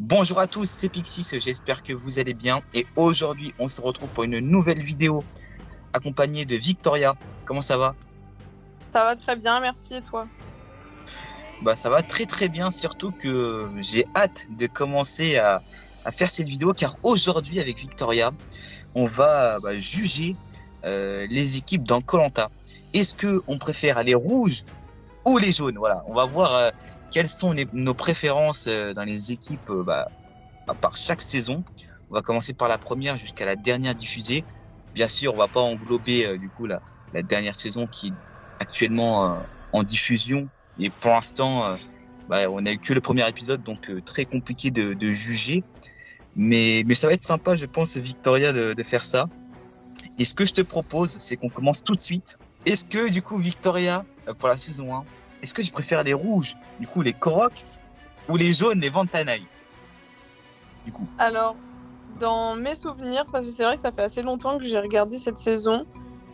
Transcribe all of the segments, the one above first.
Bonjour à tous, c'est Pixis, j'espère que vous allez bien et aujourd'hui on se retrouve pour une nouvelle vidéo accompagnée de Victoria. Comment ça va? Ça va très bien, merci et toi? Bah ça va très très bien, surtout que j'ai hâte de commencer à faire cette vidéo car aujourd'hui avec Victoria on va juger les équipes dans koh. Est-ce que on préfère les rouges ou les jaunes? Voilà, on va voir quelles sont nos préférences dans les équipes à part chaque saison. On va commencer par la première jusqu'à la dernière diffusée. Bien sûr, on va pas englober du coup la dernière saison qui est actuellement en diffusion. Et pour l'instant, on n'a eu que le premier épisode, donc très compliqué de juger. Mais ça va être sympa, je pense, Victoria, de faire ça. Et ce que je te propose, c'est qu'on commence tout de suite. Est-ce que du coup, Victoria, pour la saison 1, est-ce que tu préfères les rouges, du coup les Korok, ou les jaunes, les Vantanai, du coup? Alors, dans mes souvenirs, parce que c'est vrai que ça fait assez longtemps que j'ai regardé cette saison,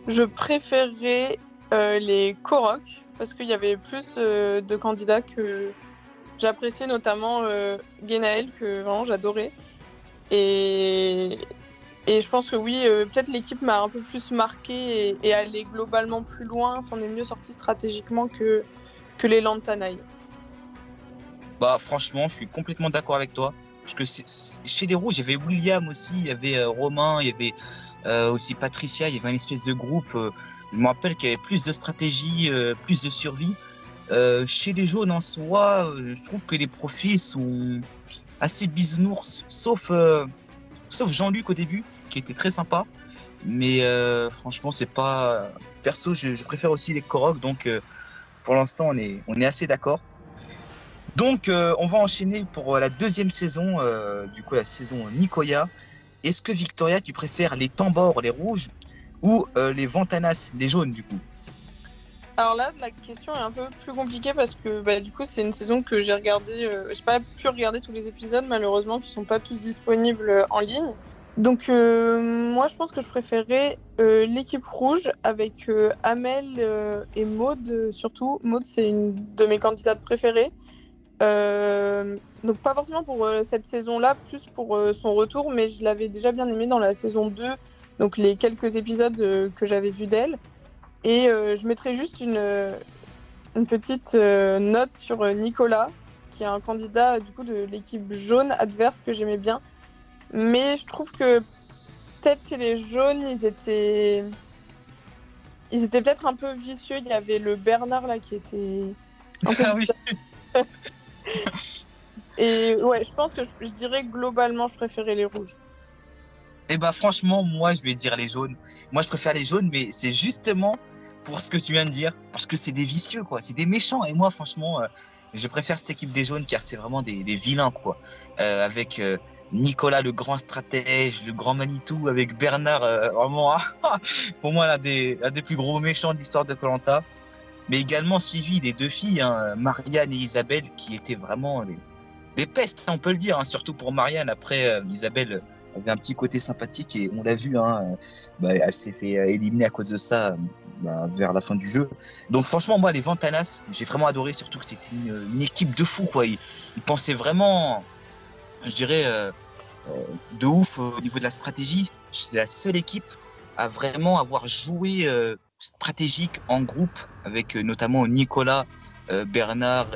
je préférais les Korok, parce qu'il y avait plus de candidats que j'appréciais, notamment Genaël, que vraiment j'adorais. Et, et je pense que oui, peut-être l'équipe m'a un peu plus marqué et allé globalement plus loin, s'en est mieux sorti stratégiquement que les Lantanaï. Bah franchement, je suis complètement d'accord avec toi. Parce que chez les rouges, il y avait William aussi, il y avait Romain, il y avait aussi Patricia, il y avait une espèce de groupe. Je me rappelle qu'il y avait plus de stratégie, plus de survie. Chez les jaunes en soi, je trouve que les profils sont assez bisounours, sauf Jean-Luc au début, qui était très sympa. Mais franchement, c'est pas. Perso, je préfère aussi les Korok, donc pour l'instant, on est assez d'accord. Donc, on va enchaîner pour la deuxième saison, du coup la saison Nicoya. Est-ce que Victoria, tu préfères les Tambors, les rouges, ou les Vantanas, les jaunes, du coup? Alors là, la question est un peu plus compliquée parce que du coup, c'est une saison que j'ai regardée. J'ai pas pu regarder tous les épisodes, malheureusement, qui sont pas tous disponibles en ligne. Donc, moi, je pense que je préférais l'équipe rouge avec Amel et Maud, surtout. Maud, c'est une de mes candidates préférées. Donc, pas forcément pour cette saison-là, plus pour son retour, mais je l'avais déjà bien aimée dans la saison 2, donc les quelques épisodes que j'avais vus d'elle. Et je mettrais juste une petite note sur Nicolas, qui est un candidat du coup de l'équipe jaune adverse que j'aimais bien. Mais je trouve que peut-être chez les jaunes, ils étaient peut-être un peu vicieux. Il y avait le Bernard là qui était un peu Ah oui. bizarre. Et ouais, je pense que je dirais globalement, je préférais les rouges. Eh ben franchement, moi je vais dire les jaunes. Moi je préfère les jaunes, mais c'est justement pour ce que tu viens de dire, parce que c'est des vicieux quoi, c'est des méchants. Et moi franchement, je préfère cette équipe des jaunes car c'est vraiment des vilains quoi. Avec Nicolas le grand stratège, le grand Manitou, avec Bernard vraiment pour moi l'un des plus gros méchants de l'histoire de koh. Mais également suivi des deux filles, hein, Marianne et Isabelle, qui étaient vraiment des pestes, on peut le dire, hein, surtout pour Marianne. Après, Isabelle avait un petit côté sympathique et on l'a vu, hein, elle s'est fait éliminer à cause de ça vers la fin du jeu. Donc franchement, moi, les Vantanas, j'ai vraiment adoré, surtout que c'était une équipe de fous, quoi. Ils pensaient vraiment, je dirais, de ouf au niveau de la stratégie. C'est la seule équipe à vraiment avoir joué stratégique en groupe avec notamment Nicolas, Bernard,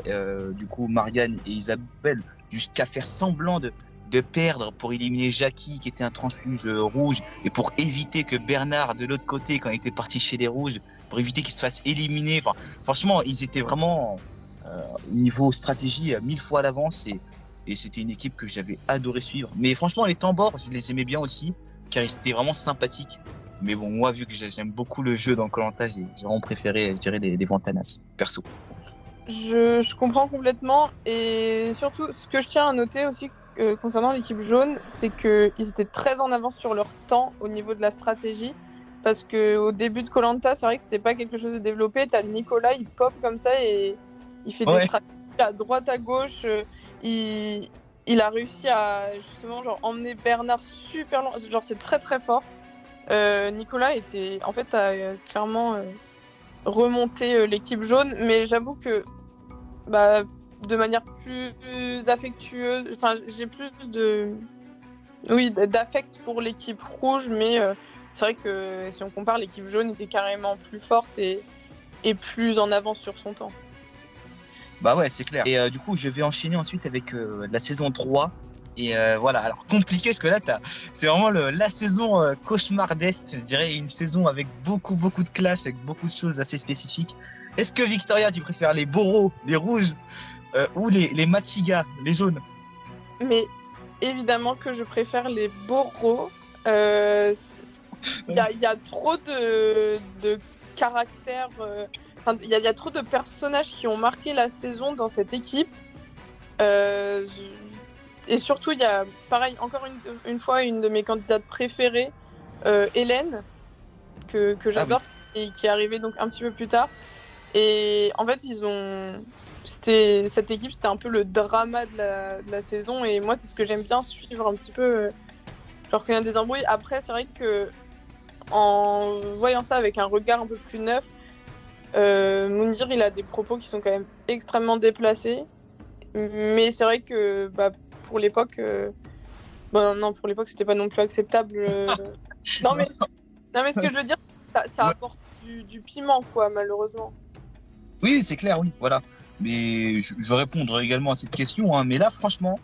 du coup Marianne et Isabelle, jusqu'à faire semblant de perdre pour éliminer Jackie qui était un transfuge rouge et pour éviter que Bernard de l'autre côté quand il était parti chez les rouges, pour éviter qu'il se fasse éliminer. Enfin, franchement, ils étaient vraiment niveau stratégie 1000 fois à l'avance et c'était une équipe que j'avais adoré suivre. Mais franchement, les Tambors, je les aimais bien aussi, car ils étaient vraiment sympathiques. Mais bon, moi, vu que j'aime beaucoup le jeu dans koh, j'ai vraiment préféré, je dirais, les Vantanas, perso. Je comprends complètement. Et surtout, ce que je tiens à noter aussi concernant l'équipe jaune, c'est qu'ils étaient très en avance sur leur temps au niveau de la stratégie. Parce qu'au début de koh, c'est vrai que c'était pas quelque chose de développé. T'as le Nicolas, il pop comme ça et il fait des Ouais, stratégies à droite, à gauche. Il a réussi à justement emmener Bernard super loin. Genre, c'est très très fort. Nicolas en fait, a clairement remonté l'équipe jaune. Mais j'avoue que bah, de manière plus affectueuse. Enfin, j'ai plus d'affect pour l'équipe rouge, mais c'est vrai que si on compare, l'équipe jaune était carrément plus forte et plus en avance sur son temps. Bah ouais, c'est clair. Et du coup, je vais enchaîner ensuite avec la saison 3. Et voilà, alors compliqué parce que là, c'est vraiment la saison cauchemardesque, je dirais, une saison avec beaucoup de clash, avec beaucoup de choses assez spécifiques. Est-ce que Victoria, tu préfères les Boros, les rouges ou les Machiga, les jaunes? Mais évidemment que je préfère les Boros. Il y a trop de caractères. Il y a trop de personnages qui ont marqué la saison dans cette équipe. Et surtout, il y a, pareil, encore une fois, une de mes candidates préférées, Hélène, que j'adore, et qui est arrivée donc un petit peu plus tard. Et en fait, cette équipe, c'était un peu le drama de la saison. Et moi, c'est ce que j'aime bien suivre un petit peu. Genre qu'il y a des embrouilles. Après, c'est vrai que en voyant ça avec un regard un peu plus neuf, Moundir, il a des propos qui sont quand même extrêmement déplacés. Mais c'est vrai que pour l'époque, pour l'époque, c'était pas non plus acceptable. Non, mais ce que je veux dire, ça apporte du piment, quoi, malheureusement. Oui, c'est clair, oui, voilà. Mais je vais répondre également à cette question, hein. Mais là, franchement,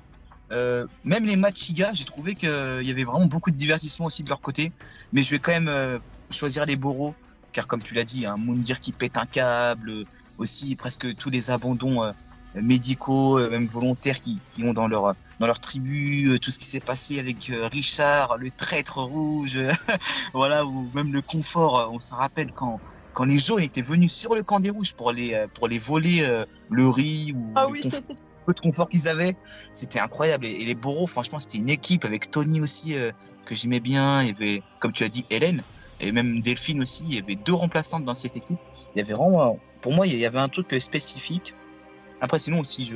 même les Machiga, j'ai trouvé qu'il y avait vraiment beaucoup de divertissement aussi de leur côté. Mais je vais quand même choisir les Boros, car comme tu l'as dit, hein, Moundir qui pète un câble, aussi presque tous les abandons médicaux, même volontaires qui ont dans leur tribu, tout ce qui s'est passé avec Richard, le traître rouge, voilà, ou même le confort. On s'en rappelle quand les jaunes étaient venus sur le camp des rouges pour les voler le riz ou peu de confort qu'ils avaient, c'était incroyable. Et les Boros, franchement, c'était une équipe avec Tony aussi que j'aimais bien. Il y avait, comme tu as dit, Hélène et même Delphine aussi. Il y avait 2 remplaçantes dans cette équipe. Il y avait vraiment, pour moi, il y avait un truc spécifique. Après, sinon, si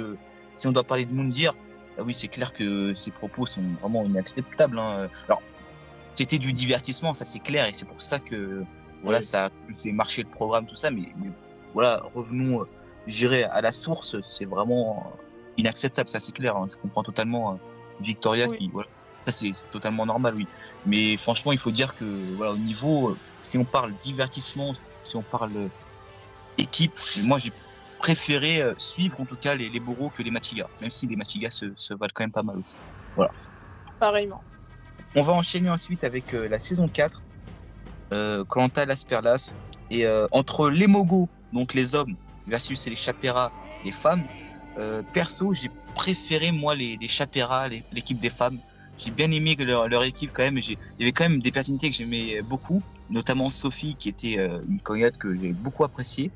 on doit parler de Moundir, oui, c'est clair que ses propos sont vraiment inacceptables, hein. Alors, c'était du divertissement, ça c'est clair, et c'est pour ça que voilà, ça a fait marcher le programme, tout ça. Mais voilà, revenons, je dirais, à la source. C'est vraiment inacceptable, ça c'est clair, hein. Je comprends totalement Victoria qui, voilà, ça c'est totalement normal, oui. Mais franchement, il faut dire que voilà, au niveau, si on parle divertissement, si on parle équipe, moi j'ai préféré suivre en tout cas les Boros que les Machiga, même si les Machiga se valent quand même pas mal aussi. Voilà. Pareillement. On va enchaîner ensuite avec la saison 4, Koh-Lanta Las Perlas, et entre les Mogos, donc les hommes, versus les Chapera, les femmes. Perso, j'ai préféré moi les Chapera, l'équipe des femmes. J'ai bien aimé leur équipe quand même. Il y avait quand même des personnalités que j'aimais beaucoup, notamment Sophie qui était une candidate que j'ai beaucoup appréciée,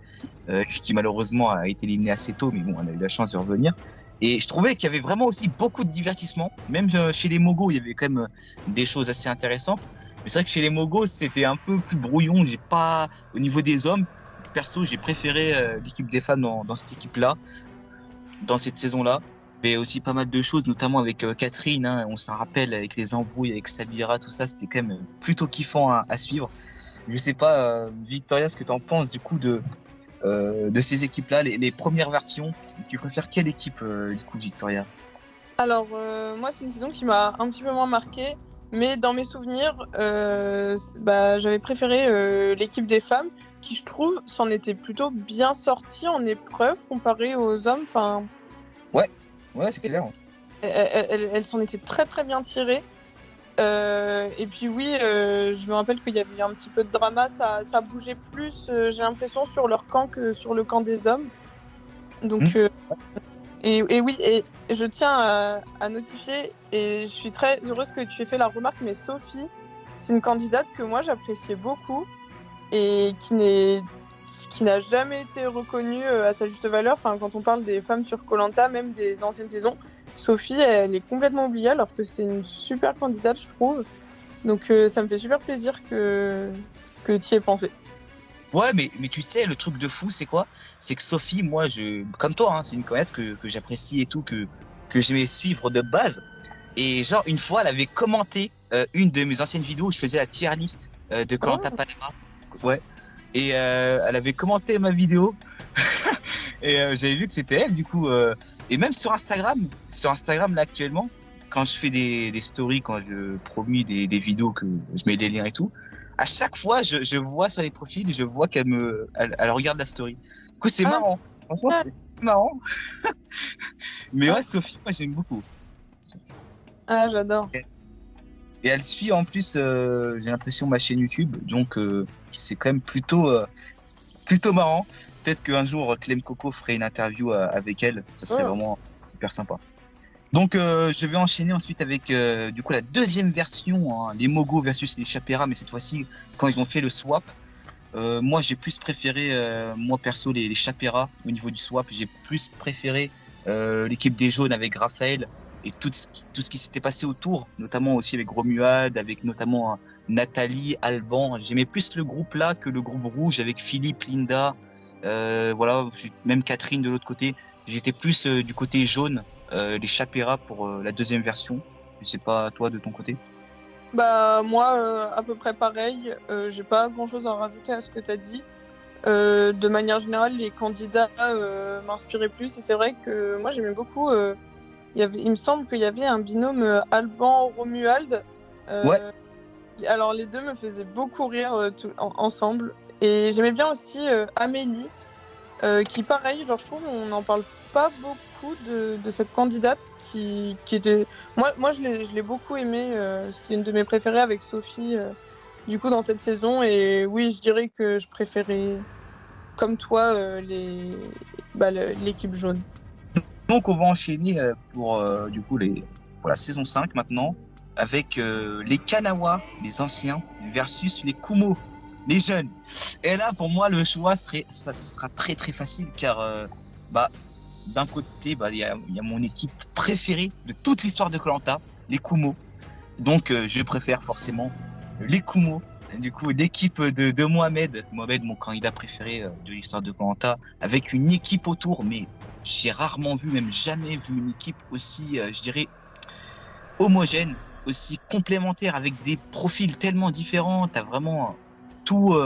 qui malheureusement a été éliminée assez tôt, mais bon, on a eu la chance de revenir. Et je trouvais qu'il y avait vraiment aussi beaucoup de divertissement. Même chez les Mogos, il y avait quand même des choses assez intéressantes. Mais c'est vrai que chez les Mogos, c'était un peu plus brouillon. Au niveau des hommes, perso, j'ai préféré l'équipe des femmes dans cette équipe-là, dans cette saison-là. Mais aussi pas mal de choses, notamment avec Catherine, hein, on s'en rappelle, avec les embrouilles avec Sabira, tout ça, c'était quand même plutôt kiffant à suivre. Je sais pas, Victoria, ce que tu en penses du coup de ces équipes-là, les premières versions. Tu préfères quelle équipe du coup, Victoria? Alors, moi, c'est une saison qui m'a un petit peu moins marquée, mais dans mes souvenirs, j'avais préféré l'équipe des femmes, qui, je trouve, s'en était plutôt bien sortie en épreuve comparé aux hommes. Enfin, ouais, c'est clair. Elles s'en étaient très très bien tirées. Et puis oui, je me rappelle qu'il y avait un petit peu de drama, ça bougeait plus, j'ai l'impression, sur leur camp que sur le camp des hommes. Donc, et oui, et je tiens à notifier, et je suis très heureuse que tu aies fait la remarque, mais Sophie, c'est une candidate que moi j'appréciais beaucoup et qui n'a jamais été reconnue à sa juste valeur. Enfin, quand on parle des femmes sur Koh-Lanta, même des anciennes saisons, Sophie, elle est complètement oubliée alors que c'est une super candidate, je trouve. Donc ça me fait super plaisir que tu y aies pensé. Ouais, mais tu sais, le truc de fou, c'est quoi? C'est que Sophie, moi, comme toi, hein, c'est une candidate que j'apprécie et tout, que j'aimais suivre de base. Et genre, une fois, elle avait commenté une de mes anciennes vidéos où je faisais la tier list de Koh-Lanta Panama. Ouais. Et elle avait commenté ma vidéo. Et j'avais vu que c'était elle, du coup. Et même sur Instagram là actuellement, quand je fais des stories, quand je promue des vidéos, que je mets des liens et tout, à chaque fois, je vois sur les profils, je vois elle regarde la story. Du coup, c'est Ah, marrant. Franchement, c'est marrant. Mais ouais, Sophie, moi, j'aime beaucoup. ah, j'adore. Et elle suit en plus, j'ai l'impression, ma chaîne YouTube, donc c'est quand même plutôt marrant. Peut-être qu'un jour, Clem Coco ferait une interview avec elle, ça serait Oh. vraiment super sympa. Donc je vais enchaîner ensuite avec du coup la deuxième version, hein, les Mogo versus les Chapera, mais cette fois-ci quand ils ont fait le swap. Moi j'ai plus préféré, moi perso, les Chapera au niveau du swap. J'ai plus préféré l'équipe des jaunes avec Raphaël et tout ce qui s'était passé autour, notamment aussi avec Romuald, avec notamment Nathalie, Alban. J'aimais plus le groupe là que le groupe rouge avec Philippe, Linda, voilà, même Catherine de l'autre côté. J'étais plus du côté jaune, les Chapera pour la deuxième version. Je sais pas toi de ton côté. Bah moi, à peu près pareil. J'ai pas grand-chose à rajouter à ce que tu as dit. De manière générale, les candidats m'inspiraient plus. Et c'est vrai que moi, j'aimais beaucoup. Il me semble qu'il y avait un binôme Alban-Romuald. Ouais, Alors, les deux me faisaient beaucoup rire ensemble. Et j'aimais bien aussi Amélie, qui, pareil, genre, je trouve on n'en parle pas beaucoup de cette candidate qui était. Moi je l'ai beaucoup aimée. C'était une de mes préférées avec Sophie, du coup, dans cette saison. Et oui, je dirais que je préférais, comme toi, l'équipe jaune. donc on va enchaîner pour du coup pour la saison 5 maintenant avec les Kanawa, les anciens, versus les Kumo, les jeunes. Et là pour moi le choix ça sera très très facile car bah d'un côté il y a mon équipe préférée de toute l'histoire de koh, les Kumo. Donc je préfère forcément les Kumo. Du coup, l'équipe de Mohamed, mon candidat préféré de l'histoire de koh, avec une équipe autour, mais j'ai rarement vu, même jamais vu une équipe aussi, je dirais, homogène, aussi complémentaire, avec des profils tellement différents. T'as vraiment tous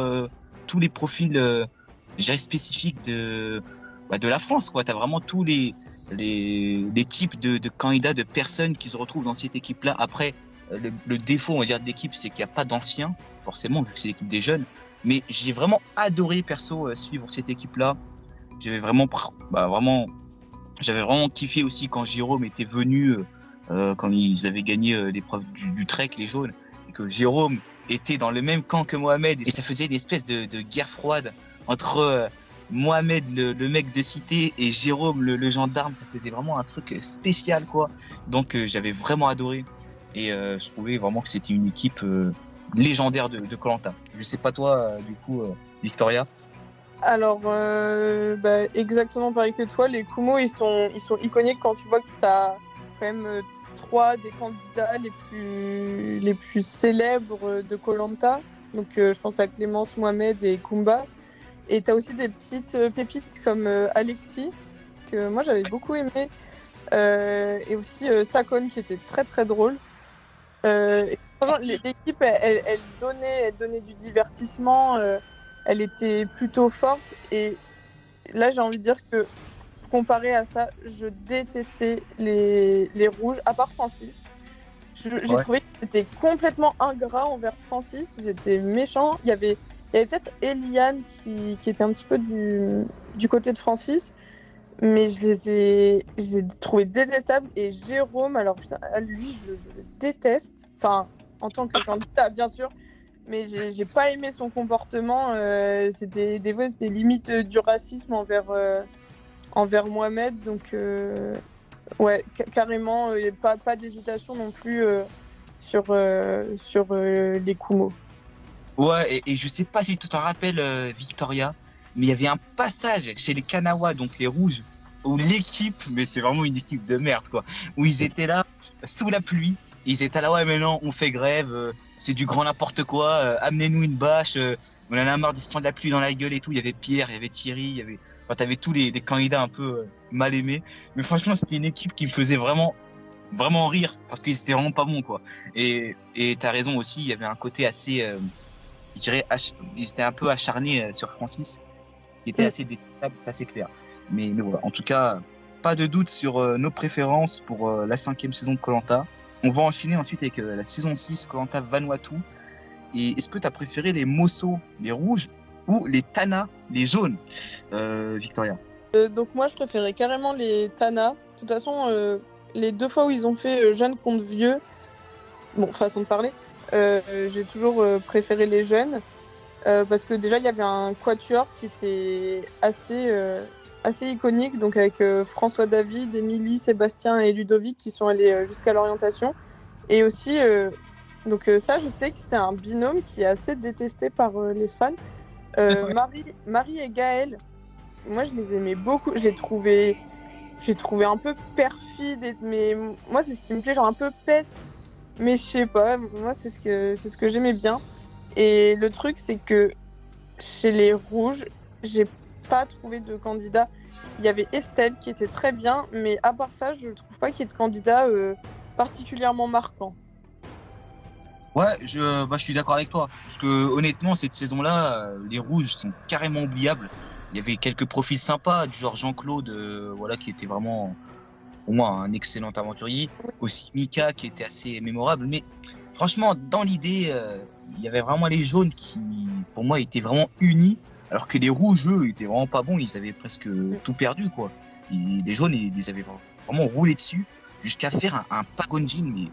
les profils, je dirais, spécifiques de la France, quoi. T'as vraiment tous les types de candidats, de personnes qui se retrouvent dans cette équipe-là. Après, le défaut, on va dire, de l'équipe, c'est qu'il n'y a pas d'anciens, forcément, vu que c'est l'équipe des jeunes. Mais j'ai vraiment adoré, perso, suivre cette équipe-là. J'avais j'avais vraiment kiffé aussi quand Jérôme était venu, quand ils avaient gagné l'épreuve du trek, les jaunes, et que Jérôme était dans le même camp que Mohamed, et ça faisait une espèce de guerre froide entre Mohamed, le mec de cité, et Jérôme, le gendarme. Ça faisait vraiment un truc spécial, quoi. Donc j'avais vraiment adoré, et je trouvais vraiment que c'était une équipe légendaire de koh. Je sais pas toi, du coup, Victoria. Alors, exactement pareil que toi, les Kumo, ils sont iconiques quand tu vois que tu as quand même trois des candidats les plus célèbres de koh. Donc, je pense à Clémence, Mohamed et Kumba. Et tu as aussi des petites pépites comme Alexis, que moi j'avais beaucoup aimé. Et aussi Sakon, qui était très très drôle. L'équipe, elle donnait du divertissement. Elle était plutôt forte. Et là, j'ai envie de dire que, comparé à ça, je détestais les rouges, à part Francis. J'ai trouvé que c'était complètement ingrat envers Francis. Ils étaient méchants. Il y avait peut-être Eliane qui était un petit peu du côté de Francis. Mais je les ai trouvés détestables. Et Jérôme, alors putain, lui, je le déteste. Enfin, en tant que candidat, bien sûr. Mais j'ai pas aimé son comportement. Des fois, c'était limite du racisme envers Mohamed. Donc, ouais, carrément, pas d'hésitation non plus sur les Kumo. Ouais, et je sais pas si tu t'en rappelles, Victoria, mais il y avait un passage chez les Kanawa, donc les rouges, où l'équipe, mais c'est vraiment une équipe de merde, quoi, où ils étaient là, sous la pluie, et ils étaient là, ouais, mais non, on fait grève, c'est du grand n'importe quoi, amenez-nous une bâche, on en a marre de se prendre la pluie dans la gueule et tout. Il y avait Pierre, il y avait Thierry, enfin, t'avais tous les candidats un peu mal aimés, mais franchement, c'était une équipe qui me faisait vraiment rire, parce qu'ils étaient vraiment pas bons, quoi. Et t'as raison aussi, il y avait un côté assez, je dirais, ils étaient un peu acharnés sur Francis, qui était assez détestable, ça c'est clair. Mais voilà, en tout cas, pas de doute sur nos préférences pour la 5e saison de koh-Lanta. On va enchaîner ensuite avec la saison 6, koh-Lanta Vanuatu. Et est-ce que tu as préféré les Mosso, les rouges, ou les Tana, les jaunes, Victoria? Donc moi, je préférais carrément les Tana. De toute façon, les 2 fois où ils ont fait jeunes contre vieux, bon, façon de parler, j'ai toujours préféré les jeunes. Parce que déjà, il y avait un quatuor qui était assez iconique, donc avec François David, Émilie, Sébastien et Ludovic qui sont allés jusqu'à l'orientation. Et aussi, donc ça, je sais que c'est un binôme qui est assez détesté par les fans. Marie et Gaël, moi je les aimais beaucoup. J'ai trouvé un peu perfide, mais moi c'est ce qui me plaît, genre un peu peste. Mais je sais pas, moi c'est ce que j'aimais bien. Et le truc, c'est que chez les rouges, j'ai pas trouvé de candidat. Il y avait Estelle qui était très bien, mais à part ça, je trouve pas qu'il y ait de candidat particulièrement marquant. Ouais, je suis d'accord avec toi. Parce que honnêtement, cette saison-là, les rouges sont carrément oubliables. Il y avait quelques profils sympas, du genre Jean-Claude, voilà, qui était vraiment, pour moi, un excellent aventurier. Aussi Mika, qui était assez mémorable. Mais franchement, dans l'idée, il y avait vraiment les jaunes qui, pour moi, étaient vraiment unis. Alors que les rouges, eux, étaient vraiment pas bons. Ils avaient presque tout perdu, quoi. Et les jaunes, ils les avaient vraiment roulé dessus jusqu'à faire un Pagonjin, mais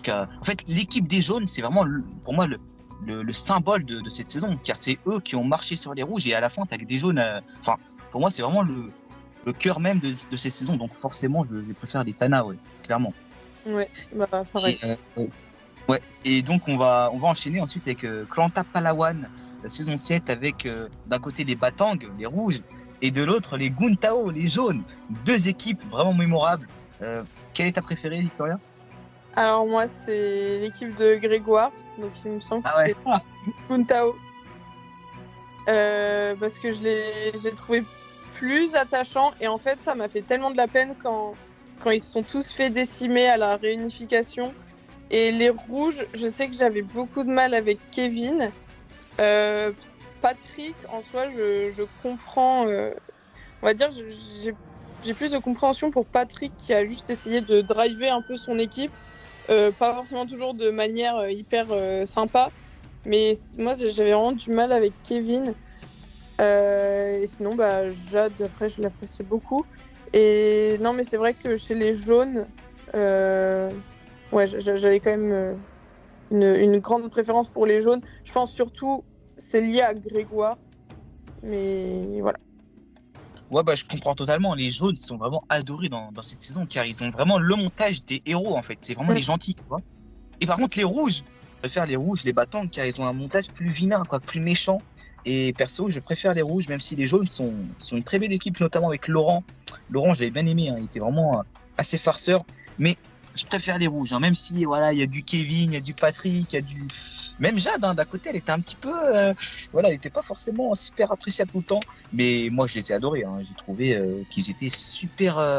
en fait, l'équipe des jaunes, c'est vraiment pour moi le symbole de cette saison, car c'est eux qui ont marché sur les rouges et à la fin t'as que des jaunes. Enfin, pour moi, c'est vraiment le cœur même de cette saison. Donc forcément, je préfère les Tana, ouais, clairement. Ouais, bah pareil. Ouais. Et donc on va enchaîner ensuite avec koh-Lanta Palawan, la saison 7, avec d'un côté les Batang, les rouges, et de l'autre les Guntao, les jaunes. 2 équipes vraiment mémorables. Quelle est ta préférée, Victoria? Alors moi, c'est l'équipe de Grégoire, donc il me semble que ouais. c'est Guntao. Parce que je l'ai trouvé plus attachant, et en fait, ça m'a fait tellement de la peine quand ils se sont tous fait décimer à la réunification. Et les rouges, je sais que j'avais beaucoup de mal avec Kevin. Patrick, en soi, je comprends. On va dire, j'ai plus de compréhension pour Patrick qui a juste essayé de driver un peu son équipe. Pas forcément toujours de manière hyper sympa. Mais moi, j'avais vraiment du mal avec Kevin. Et sinon, bah, Jade, après, je l'apprécie beaucoup. Et non, mais c'est vrai que chez les jaunes, ouais, j'avais quand même une grande préférence pour les jaunes. Je pense surtout c'est lié à Grégoire. Mais voilà. Ouais, bah, je comprends totalement. Les jaunes sont vraiment adorés dans cette saison, car ils ont vraiment le montage des héros, en fait. C'est vraiment les gentils, tu vois. Et par contre, les rouges, je préfère les rouges, les battants, car ils ont un montage plus vilain, quoi, plus méchant. Et perso, je préfère les rouges, même si les jaunes sont une très belle équipe, notamment avec Laurent. Laurent, j'avais bien aimé, hein, il était vraiment assez farceur. Mais je préfère les rouges, hein, même si voilà, il y a du Kevin, il y a du Patrick, il y a du. Même Jade, hein, d'à côté, elle était un petit peu. Voilà, elle n'était pas forcément super appréciable tout le temps. Mais moi, je les ai adorés. Hein. J'ai trouvé qu'ils étaient super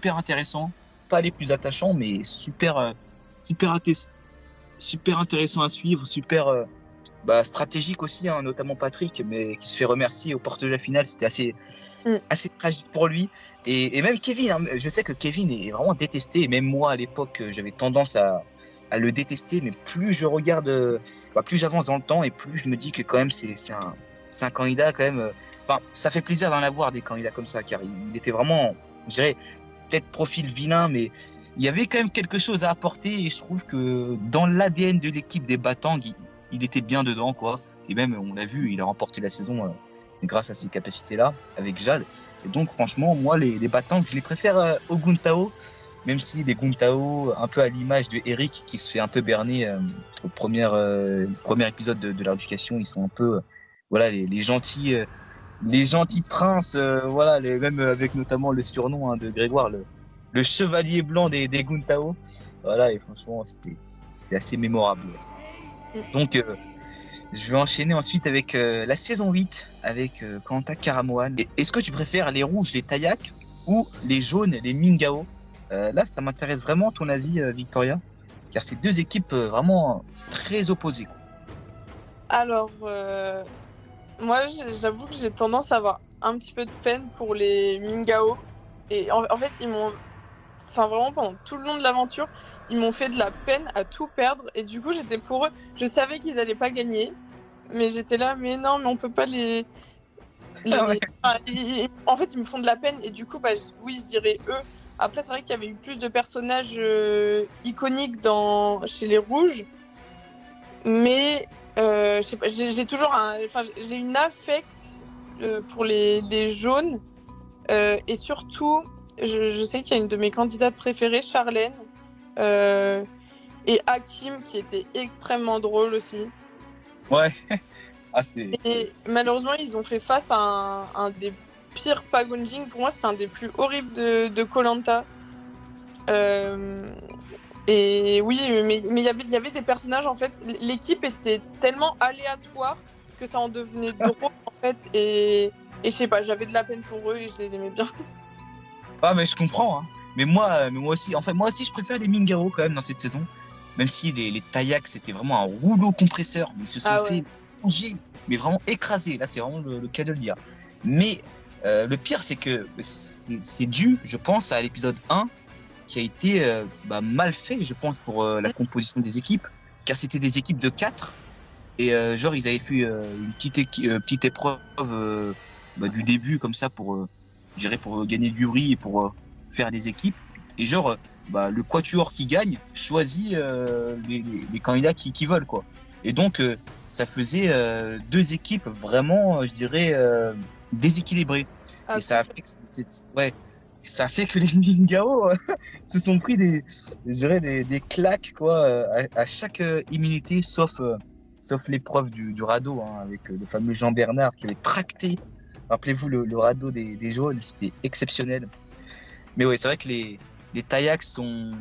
intéressants. Pas les plus attachants, mais super intéressants à suivre, super stratégique aussi, hein, notamment Patrick, mais qui se fait remercier au porte de la finale. C'était assez tragique pour lui. Et même Kevin, hein, je sais que Kevin est vraiment détesté. Et même moi, à l'époque, j'avais tendance à le détester. Mais plus je regarde, plus j'avance dans le temps et plus je me dis que quand même, c'est un candidat quand même. Enfin, ça fait plaisir d'en avoir des candidats comme ça, car il était vraiment, je dirais, peut-être profil vilain, mais il y avait quand même quelque chose à apporter. Et je trouve que dans l'ADN de l'équipe des Batang, il était bien dedans, quoi. Et même, on l'a vu, il a remporté la saison grâce à ces capacités-là avec Jade. Et donc, franchement, moi, les Batang, je les préfère au Guntao, même si les Guntao, un peu à l'image de Eric, qui se fait un peu berner au premier épisode de leur éducation, ils sont un peu, voilà, les gentils princes, voilà, même avec notamment le surnom de Grégoire, le chevalier blanc des Guntao. Voilà, et franchement, c'était assez mémorable. Donc, je vais enchaîner ensuite avec la saison 8, avec koh-Lanta Karamoan. Est-ce que tu préfères les rouges, les Tayak, ou les jaunes, les Mingao? Là, ça m'intéresse vraiment ton avis, Victoria, car c'est 2 équipes vraiment très opposées. Alors, moi, j'avoue que j'ai tendance à avoir un petit peu de peine pour les Mingao. Et en fait, ils m'ont. Enfin, vraiment, pendant tout le long de l'aventure, ils m'ont fait de la peine à tout perdre. Et du coup, j'étais pour eux. Je savais qu'ils allaient pas gagner. Mais j'étais là, mais non, mais on peut pas les. Ah ouais. Enfin, en fait, ils me font de la peine. Et du coup, bah, oui, je dirais eux. Après, c'est vrai qu'il y avait eu plus de personnages iconiques chez les Rouges. Mais je sais pas, j'ai toujours j'ai une affect pour les jaunes. Et surtout, je sais qu'il y a une de mes candidates préférées, Charlène, et Hakim, qui était extrêmement drôle aussi. Ouais. Ah, c'est. Et malheureusement, ils ont fait face à un des pires packaging. Pour moi, c'était un des plus horribles de Koh-Lanta. Et oui, mais il y avait des personnages, en fait. L'équipe était tellement aléatoire que ça en devenait drôle, en fait. Et je sais pas, j'avais de la peine pour eux et je les aimais bien. Ah, mais je comprends, hein. Mais moi aussi, en fait, moi aussi, je préfère les Mingao quand même dans cette saison. Même si les Tayaks, c'était vraiment un rouleau compresseur, mais ils se sont fait manger, mais vraiment écraser. Là, c'est vraiment le cas de le dire. Mais le pire, c'est que c'est dû, je pense, à l'épisode 1 qui a été mal fait, je pense, pour la composition des équipes. Car c'était des équipes de 4. Et genre, ils avaient fait une petite épreuve du début, comme ça, pour gagner du riz et pour faire les équipes. Et genre, le quatuor qui gagne choisit les candidats qui veulent, quoi. Et donc, ça faisait deux équipes vraiment, je dirais, déséquilibrées. Et ça a fait que ça a fait que les Mingao se sont pris des claques, quoi, à chaque immunité, sauf l'épreuve du radeau, hein, avec le fameux Jean Bernard qui avait tracté. Rappelez-vous le radeau des jaunes, c'était exceptionnel. Mais oui, c'est vrai que les Tayaks sont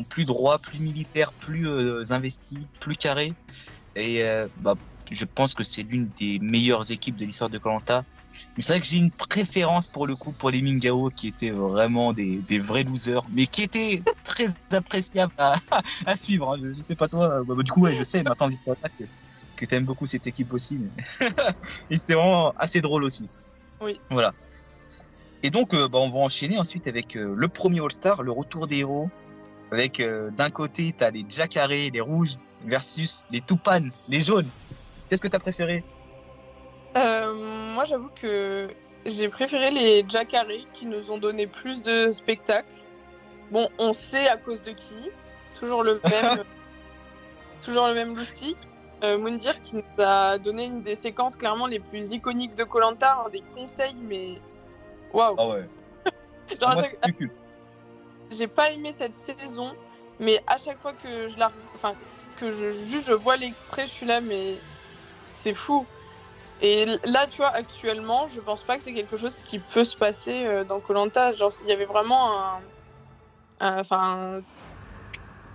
plus droits, plus militaires, plus investis, plus carrés. Et je pense que c'est l'une des meilleures équipes de l'histoire de Koh-Lanta. Mais c'est vrai que j'ai une préférence pour le coup pour les Mingao qui étaient vraiment des vrais losers, mais qui étaient très appréciables à suivre, hein. Je sais pas toi, du coup ouais, je sais maintenant Victoria que t'aimes beaucoup cette équipe aussi, mais et c'était vraiment assez drôle aussi. Oui. Voilà. Et donc on va enchaîner ensuite avec le premier All-Star, le retour des héros, avec d'un côté t'as les Jacare, les rouges, versus les Tupan, les jaunes. Qu'est-ce que t'as préféré? Moi, j'avoue que j'ai préféré les Jacare qui nous ont donné plus de spectacles. Bon, on sait à cause de qui. Toujours le même, toujours le même loustic. Moundir qui nous a donné une des séquences clairement les plus iconiques de Koh-Lanta, des conseils, mais waouh. Ah ouais. Genre, Moi, c'est plus j'ai pas aimé cette saison, mais à chaque fois que je vois l'extrait, je suis là, mais c'est fou. Et là, tu vois, actuellement, je pense pas que c'est quelque chose qui peut se passer dans Koh-Lanta. Genre, il y avait vraiment je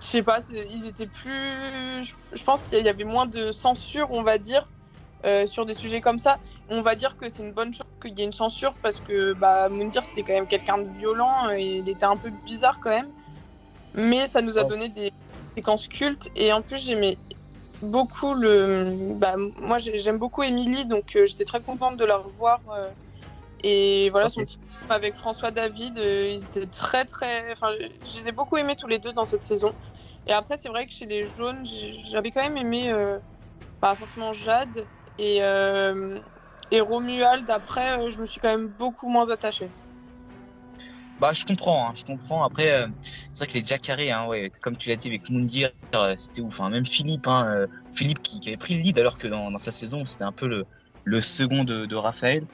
sais pas, ils étaient plus. Je pense qu'il y avait moins de censure, on va dire, sur des sujets comme ça. On va dire que c'est une bonne chose qu'il y ait une censure parce que Moundir, c'était quand même quelqu'un de violent et il était un peu bizarre quand même. Mais ça nous a donné des séquences cultes et en plus, j'aimais beaucoup moi j'aime beaucoup Émilie, donc j'étais très contente de la revoir et voilà, son petit couple avec François David, ils étaient très je les ai beaucoup aimés tous les deux dans cette saison. Et après c'est vrai que chez les jaunes j'avais quand même aimé pas forcément Jade et Romuald. Après je me suis quand même beaucoup moins attachée. je comprends, hein, je comprends. Après, c'est vrai que les Jacare, hein, ouais, comme tu l'as dit avec Moundir, c'était ouf. Hein. Même Philippe, hein, Philippe qui avait pris le lead alors que dans sa saison, c'était un peu le second de Raphaël.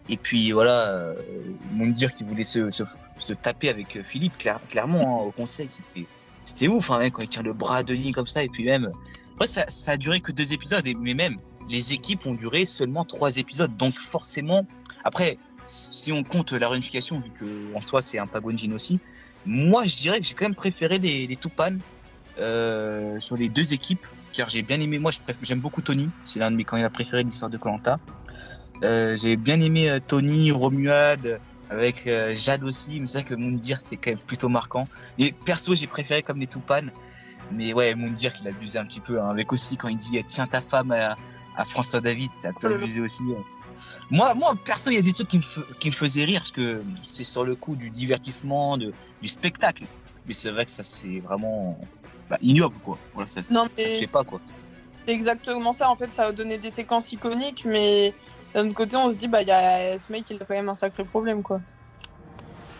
Et puis voilà, Moundir qui voulait se taper avec Philippe, clairement, hein, au conseil, c'était ouf, hein, quand il tire le bras de ligne comme ça. Et puis même, après, ça a duré que 2 épisodes, mais même, les équipes ont duré seulement 3 épisodes. Donc forcément, après, si on compte la réunification, vu que en soi c'est un Pagonjin aussi, moi je dirais que j'ai quand même préféré les Tupan sur les 2 équipes, car j'ai bien aimé. Moi j'aime beaucoup Tony, c'est l'un de mes candidats préférés de l'histoire de Koh-Lanta. J'ai bien aimé Tony, Romuald, avec Jade aussi, mais c'est vrai que Moundir c'était quand même plutôt marquant. Et perso j'ai préféré comme les Tupan, mais ouais, Moundir qu'il abusait un petit peu, hein, avec aussi quand il dit tiens ta femme à François David, c'est un peu abusé aussi. Moi, perso, il y a des trucs qui me faisaient rire parce que c'est sur le coup du divertissement, du spectacle. Mais c'est vrai que ça, c'est vraiment ignoble, quoi. Voilà, Non, ça se mais fait pas, quoi. c'est exactement ça. En fait, ça a donné des séquences iconiques, mais d'un autre côté, on se dit, bah, ce mec, il a quand même un sacré problème, quoi.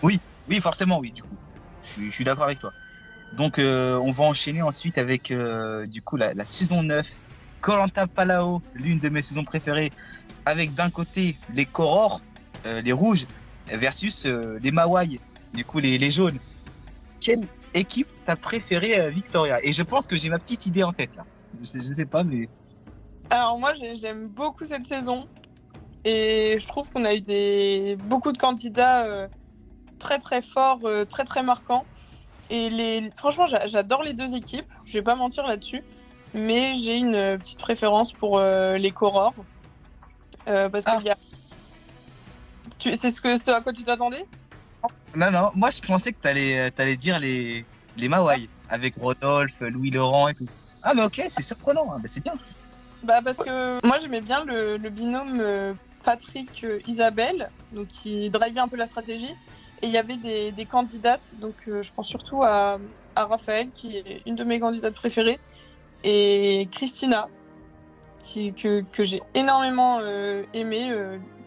Oui, forcément, oui, du coup. Je suis d'accord avec toi. Donc, on va enchaîner ensuite avec, du coup, la saison 9. Koh Lanta Palao, l'une de mes saisons préférées, avec d'un côté les Koror, les rouges, versus les Mawai, du coup, les jaunes. Quelle équipe t'as préféré, Victoria? Et je pense que j'ai ma petite idée en tête, là. Je sais pas, mais... Alors, moi, j'aime beaucoup cette saison. Et je trouve qu'on a eu beaucoup de candidats très, très forts, très, très marquants. Et franchement, j'adore les deux équipes. Je vais pas mentir là-dessus. Mais j'ai une petite préférence pour les Koror. Parce qu'il y a... C'est ce à quoi tu t'attendais? Non, moi je pensais que t'allais dire les Mawai, avec Rodolphe, Louis Laurent et tout. Ah, mais ok, c'est surprenant, hein. Bah, c'est bien. Bah parce que moi j'aimais bien le binôme Patrick-Isabelle, donc qui drivait un peu la stratégie. Et il y avait des candidates, donc je pense surtout à Raphaël, qui est une de mes candidates préférées, et Christina, que j'ai énormément aimé.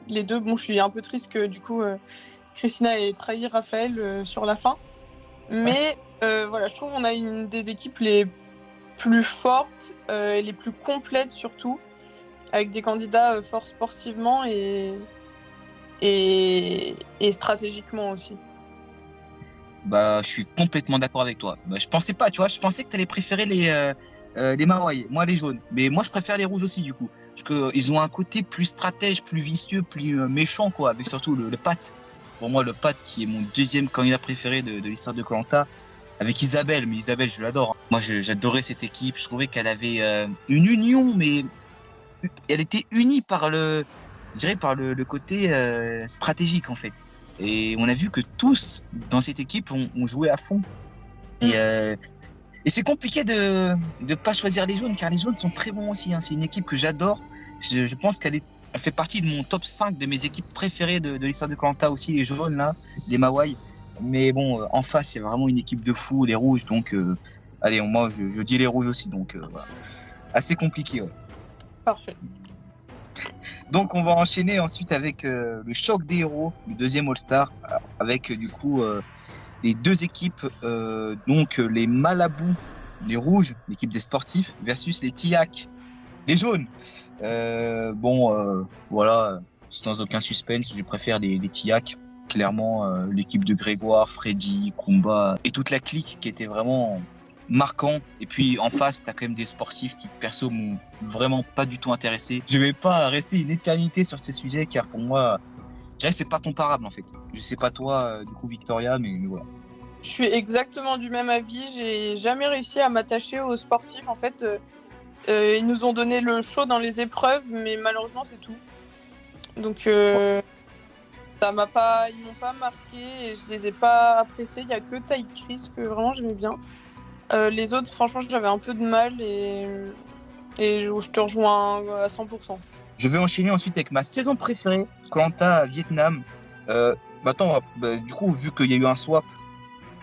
Les deux, bon, je suis un peu triste que du coup Christina ait trahi Raphaël sur la fin. Mais voilà, je trouve qu'on a une des équipes les plus fortes et les plus complètes surtout, avec des candidats forts sportivement et stratégiquement aussi. Bah, je suis complètement d'accord avec toi. Bah, je pensais pas, tu vois, je pensais que t'allais préférer les Mawai, moi les jaunes. Mais moi je préfère les rouges aussi, du coup. Parce que ils ont un côté plus stratège, plus vicieux, plus méchant, quoi, avec surtout le Pat. Pour moi, le Pat qui est mon deuxième candidat préféré de l'histoire de Koh Lanta. Avec Isabelle, mais Isabelle, je l'adore, hein. Moi, j'adorais cette équipe. Je trouvais qu'elle avait une union, mais elle était unie je dirais par le côté stratégique, en fait. Et on a vu que tous dans cette équipe ont joué à fond. Et c'est compliqué de pas choisir les jaunes, car les jaunes sont très bons aussi, hein. C'est une équipe que j'adore. Je pense elle fait partie de mon top 5 de mes équipes préférées de l'histoire de Koh Lanta aussi, les jaunes là, les Mawai. Mais bon, en face, il y a vraiment une équipe de fous, les rouges. Donc, allez, moi, je dis les rouges aussi. Donc, voilà. Assez compliqué, ouais. Parfait. Donc, on va enchaîner ensuite avec le choc des héros, le deuxième All-Star, avec du coup les deux équipes, donc les Malabou, les rouges, l'équipe des sportifs, versus les Tiac, les jaunes. Voilà, sans aucun suspense, je préfère les Tiac. Clairement, l'équipe de Grégoire, Freddy, Kumba et toute la clique qui était vraiment marquant. Et puis en face, t'as quand même des sportifs qui perso m'ont vraiment pas du tout intéressé. Je vais pas rester une éternité sur ce sujet car pour moi, je dirais que c'est pas comparable en fait. Je sais pas toi, du coup Victoria, mais voilà. Je suis exactement du même avis. J'ai jamais réussi à m'attacher aux sportifs. En fait, ils nous ont donné le show dans les épreuves, mais malheureusement c'est tout. Donc ils m'ont pas marqué et je les ai pas appréciés. Il y a que Ty Chris que vraiment j'aimais bien. Les autres, franchement, j'avais un peu de mal et je te rejoins à 100%. Je vais enchaîner ensuite avec ma saison préférée, Koh Lanta Vietnam. Du coup, vu qu'il y a eu un swap,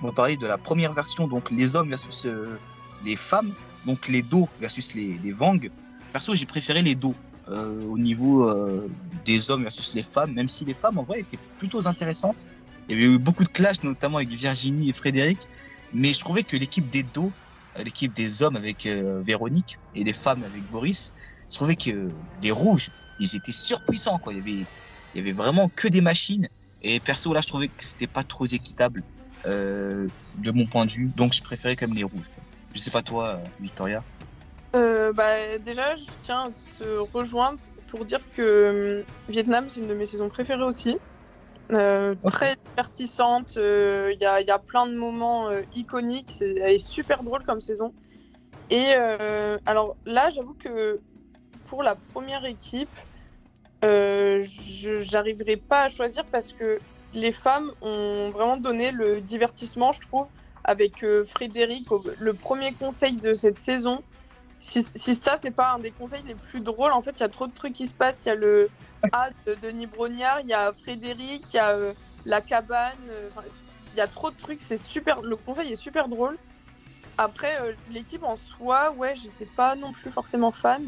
on va parler de la première version, donc les hommes versus les femmes, donc les Do versus les Vang. Perso, j'ai préféré les Do au niveau des hommes versus les femmes, même si les femmes en vrai étaient plutôt intéressantes. Il y avait eu beaucoup de clash, notamment avec Virginie et Frédéric, mais je trouvais que l'équipe des Do, l'équipe des hommes avec Véronique et les femmes avec Boris, je trouvais que les rouges, ils étaient surpuissants, quoi. Il y avait vraiment que des machines. Et perso, là, je trouvais que c'était pas trop équitable de mon point de vue. Donc, je préférais quand même les rouges, quoi. Je sais pas toi, Victoria. Déjà, je tiens à te rejoindre pour dire que Vietnam, c'est une de mes saisons préférées aussi. Très divertissante. Il y a plein de moments iconiques. Elle est super drôle comme saison. Et alors là, j'avoue que pour la première équipe, j'arriverai pas à choisir parce que les femmes ont vraiment donné le divertissement, je trouve, avec Frédéric. Le premier conseil de cette saison, si ça, c'est pas un des conseils les plus drôles, en fait, il y a trop de trucs qui se passent. Il y a le A de Denis Brognard, il y a Frédéric, il y a la cabane. Il y a trop de trucs. C'est super. Le conseil est super drôle. Après, l'équipe en soi, ouais, j'étais pas non plus forcément fan.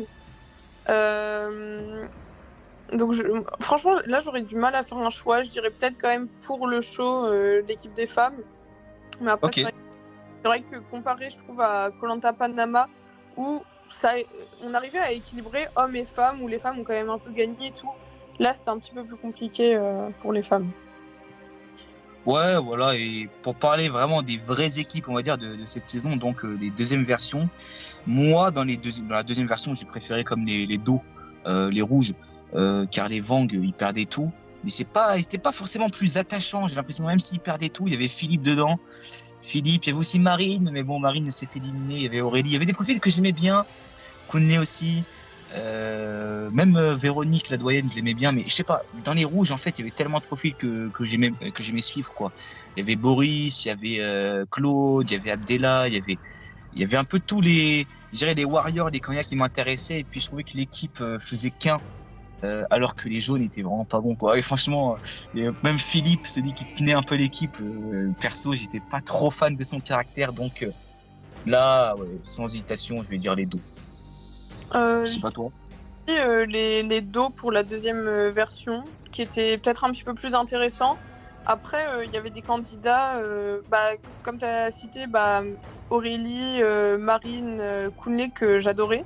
Donc, franchement, là, j'aurais du mal à faire un choix. Je dirais peut-être quand même pour le show, l'équipe des femmes. Mais après, Ok. c'est vrai que comparé, je trouve, à koh Panama, où on arrivait à équilibrer hommes et femmes, où les femmes ont quand même un peu gagné et tout. Là, c'était un petit peu plus compliqué pour les femmes. Ouais, voilà, et pour parler vraiment des vraies équipes, on va dire, de cette saison, donc les deuxièmes versions, moi, dans la deuxième version, j'ai préféré comme les dos, les rouges, car les Vang, ils perdaient tout, mais c'était pas forcément plus attachant, j'ai l'impression, même s'ils perdaient tout, il y avait Philippe dedans, Philippe, il y avait aussi Marine, mais bon, Marine s'est fait éliminer, il y avait Aurélie, il y avait des profils que j'aimais bien, Kounlé aussi, même Véronique, la doyenne, je l'aimais bien, mais je sais pas, dans les rouges, en fait, il y avait tellement de profils que j'aimais suivre, quoi. Il y avait Boris, il y avait Claude, il y avait Abdella, il y avait un peu tous je dirais les warriors, les candidats qui m'intéressaient, et puis je trouvais que l'équipe faisait qu'un, alors que les jaunes étaient vraiment pas bons, quoi. Et franchement, même Philippe, celui qui tenait un peu l'équipe, perso, j'étais pas trop fan de son caractère, donc là, ouais, sans hésitation, je vais dire les deux. Je sais pas toi. Les dos pour la deuxième version, qui était peut-être un petit peu plus intéressant. Après, il y avait des candidats, comme tu as cité, Aurélie, Marine, Kounlé, que j'adorais.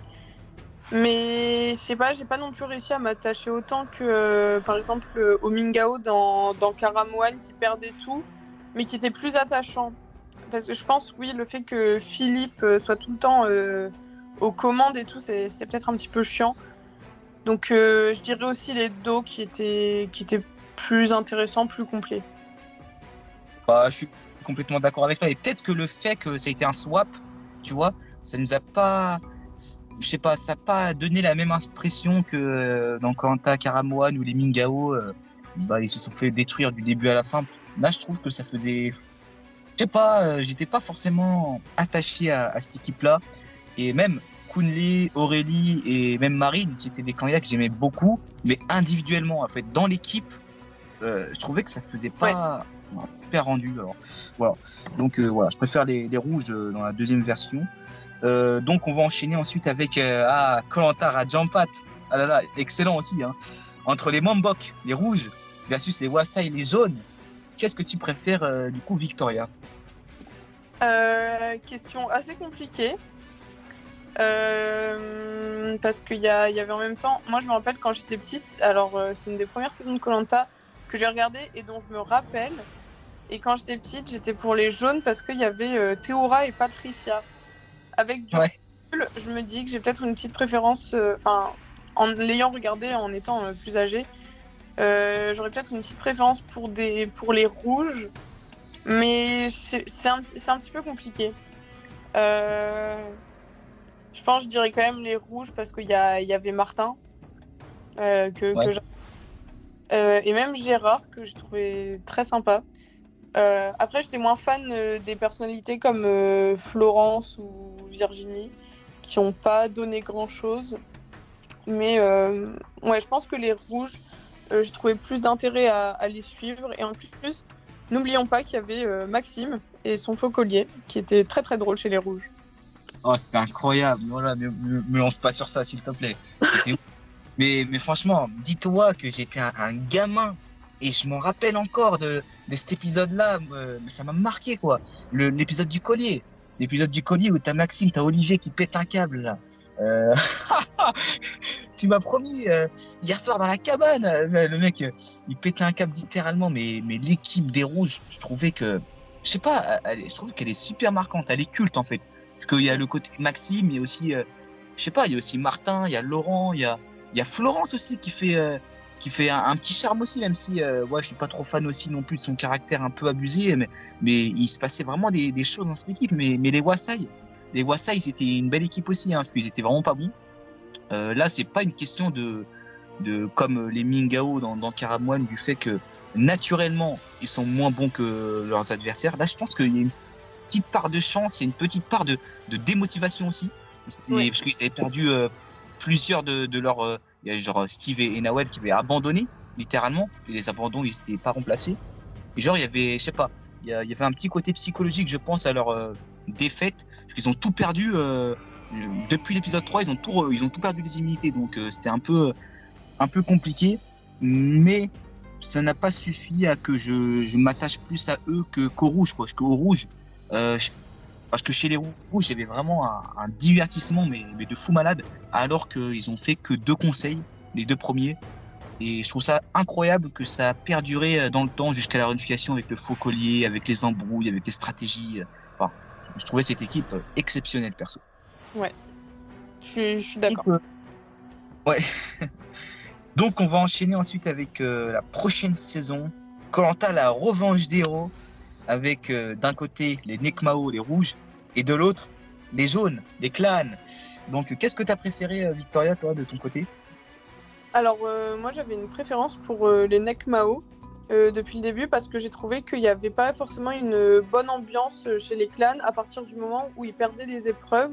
Mais je sais pas, j'ai pas non plus réussi à m'attacher autant que, par exemple, au Mingao dans Karamwan, qui perdait tout, mais qui était plus attachant. Parce que je pense, oui, le fait que Philippe soit tout le temps aux commandes et tout, c'était peut-être un petit peu chiant. Donc je dirais aussi les dos qui étaient plus intéressants, plus complets. Bah, je suis complètement d'accord avec toi. Et peut-être que le fait que ça a été un swap, tu vois, ça nous a pas, je sais pas, ça n'a pas donné la même impression que dans koh Karamwan ou les Mingao. Ils se sont fait détruire du début à la fin. Là, je trouve que ça faisait, je sais pas, j'étais pas forcément attaché à cette équipe-là. Et même Kounlé, Aurélie et même Marine, c'était des candidats que j'aimais beaucoup, mais individuellement, en fait, dans l'équipe, je trouvais que ça faisait pas super rendu. Alors, voilà. Donc voilà, je préfère les rouges dans la deuxième version. Donc on va enchaîner ensuite avec koh Rajampat. Ah là là, excellent aussi. Hein. Entre les Mambok, les rouges, versus les Wasai, les jaunes. Qu'est-ce que tu préfères du coup, Victoria? Question assez compliquée. Parce qu'il y avait en même temps, moi je me rappelle quand j'étais petite, alors c'est une des premières saisons de koh que j'ai regardé et dont je me rappelle. Et quand j'étais petite, j'étais pour les jaunes parce qu'il y avait Théora et Patricia. Avec du recul, je me dis que j'ai peut-être une petite préférence, en l'ayant regardé en étant plus âgée, j'aurais peut-être une petite préférence pour les rouges, mais c'est un petit peu compliqué. Je pense que je dirais quand même les rouges parce qu'il y avait Martin, que et même Gérard, que j'ai trouvé très sympa. Après, j'étais moins fan des personnalités comme Florence ou Virginie, qui n'ont pas donné grand-chose. Mais je pense que les rouges, j'ai trouvé plus d'intérêt à les suivre. Et en plus, n'oublions pas qu'il y avait Maxime et son faux collier, qui était très très drôle chez les rouges. Oh, c'était incroyable. Voilà, me lance pas sur ça, s'il te plaît. Mais franchement, dis-toi que j'étais un gamin et je m'en rappelle encore de cet épisode-là. Ça m'a marqué, quoi. L'épisode du collier. L'épisode du collier où t'as Maxime, t'as Olivier qui pète un câble, là. Tu m'as promis hier soir dans la cabane. Le mec, il pétait un câble littéralement. Mais l'équipe des rouges, je trouvais que, je sais pas, je trouve qu'elle est super marquante. Elle est culte, en fait. Parce qu'il y a le côté Maxime, il y a aussi, je sais pas, il y a aussi Martin, il y a Laurent, il y a Florence aussi qui fait un petit charme aussi, même si je suis pas trop fan aussi non plus de son caractère un peu abusé, mais il se passait vraiment des choses dans cette équipe. Mais les Wasai, c'était une belle équipe aussi, hein, parce qu'ils étaient vraiment pas bons. Là, c'est pas une question de comme les Mingao dans Karamwan, du fait que naturellement ils sont moins bons que leurs adversaires. Là, je pense qu'il y a une petite part de chance, il y a une petite part de démotivation aussi. Ouais. Parce qu'ils avaient perdu plusieurs de leurs. Il y a genre Steve et Nawel qui avaient abandonné, littéralement. Et les abandons, ils n'étaient pas remplacés. Et genre, il y avait, je sais pas, il y avait un petit côté psychologique, je pense, à leur défaite. Parce qu'ils ont tout perdu. Depuis l'épisode 3, ils ont tout perdu les immunités. Donc, c'était un peu compliqué. Mais ça n'a pas suffi à que je m'attache plus à eux qu'aux rouges, quoi. Parce qu'aux rouges, parce que chez les rouges, il y avait vraiment un divertissement, mais de fou malade, alors qu'ils ont fait que 2 conseils, les 2 premiers. Et je trouve ça incroyable que ça a perduré dans le temps jusqu'à la réunification avec le faux collier, avec les embrouilles, avec les stratégies. Enfin, je trouvais cette équipe exceptionnelle, perso. Ouais, je suis d'accord. Ouais. Donc, on va enchaîner ensuite avec la prochaine saison. Koh-Lanta, la revanche des héros, avec d'un côté les Nekmao, les rouges, et de l'autre les jaunes, les clans. Donc, qu'est-ce que tu as préféré, Victoria, toi, de ton côté? Alors, moi, j'avais une préférence pour les Nekmao depuis le début parce que j'ai trouvé qu'il n'y avait pas forcément une bonne ambiance chez les clans à partir du moment où ils perdaient les épreuves,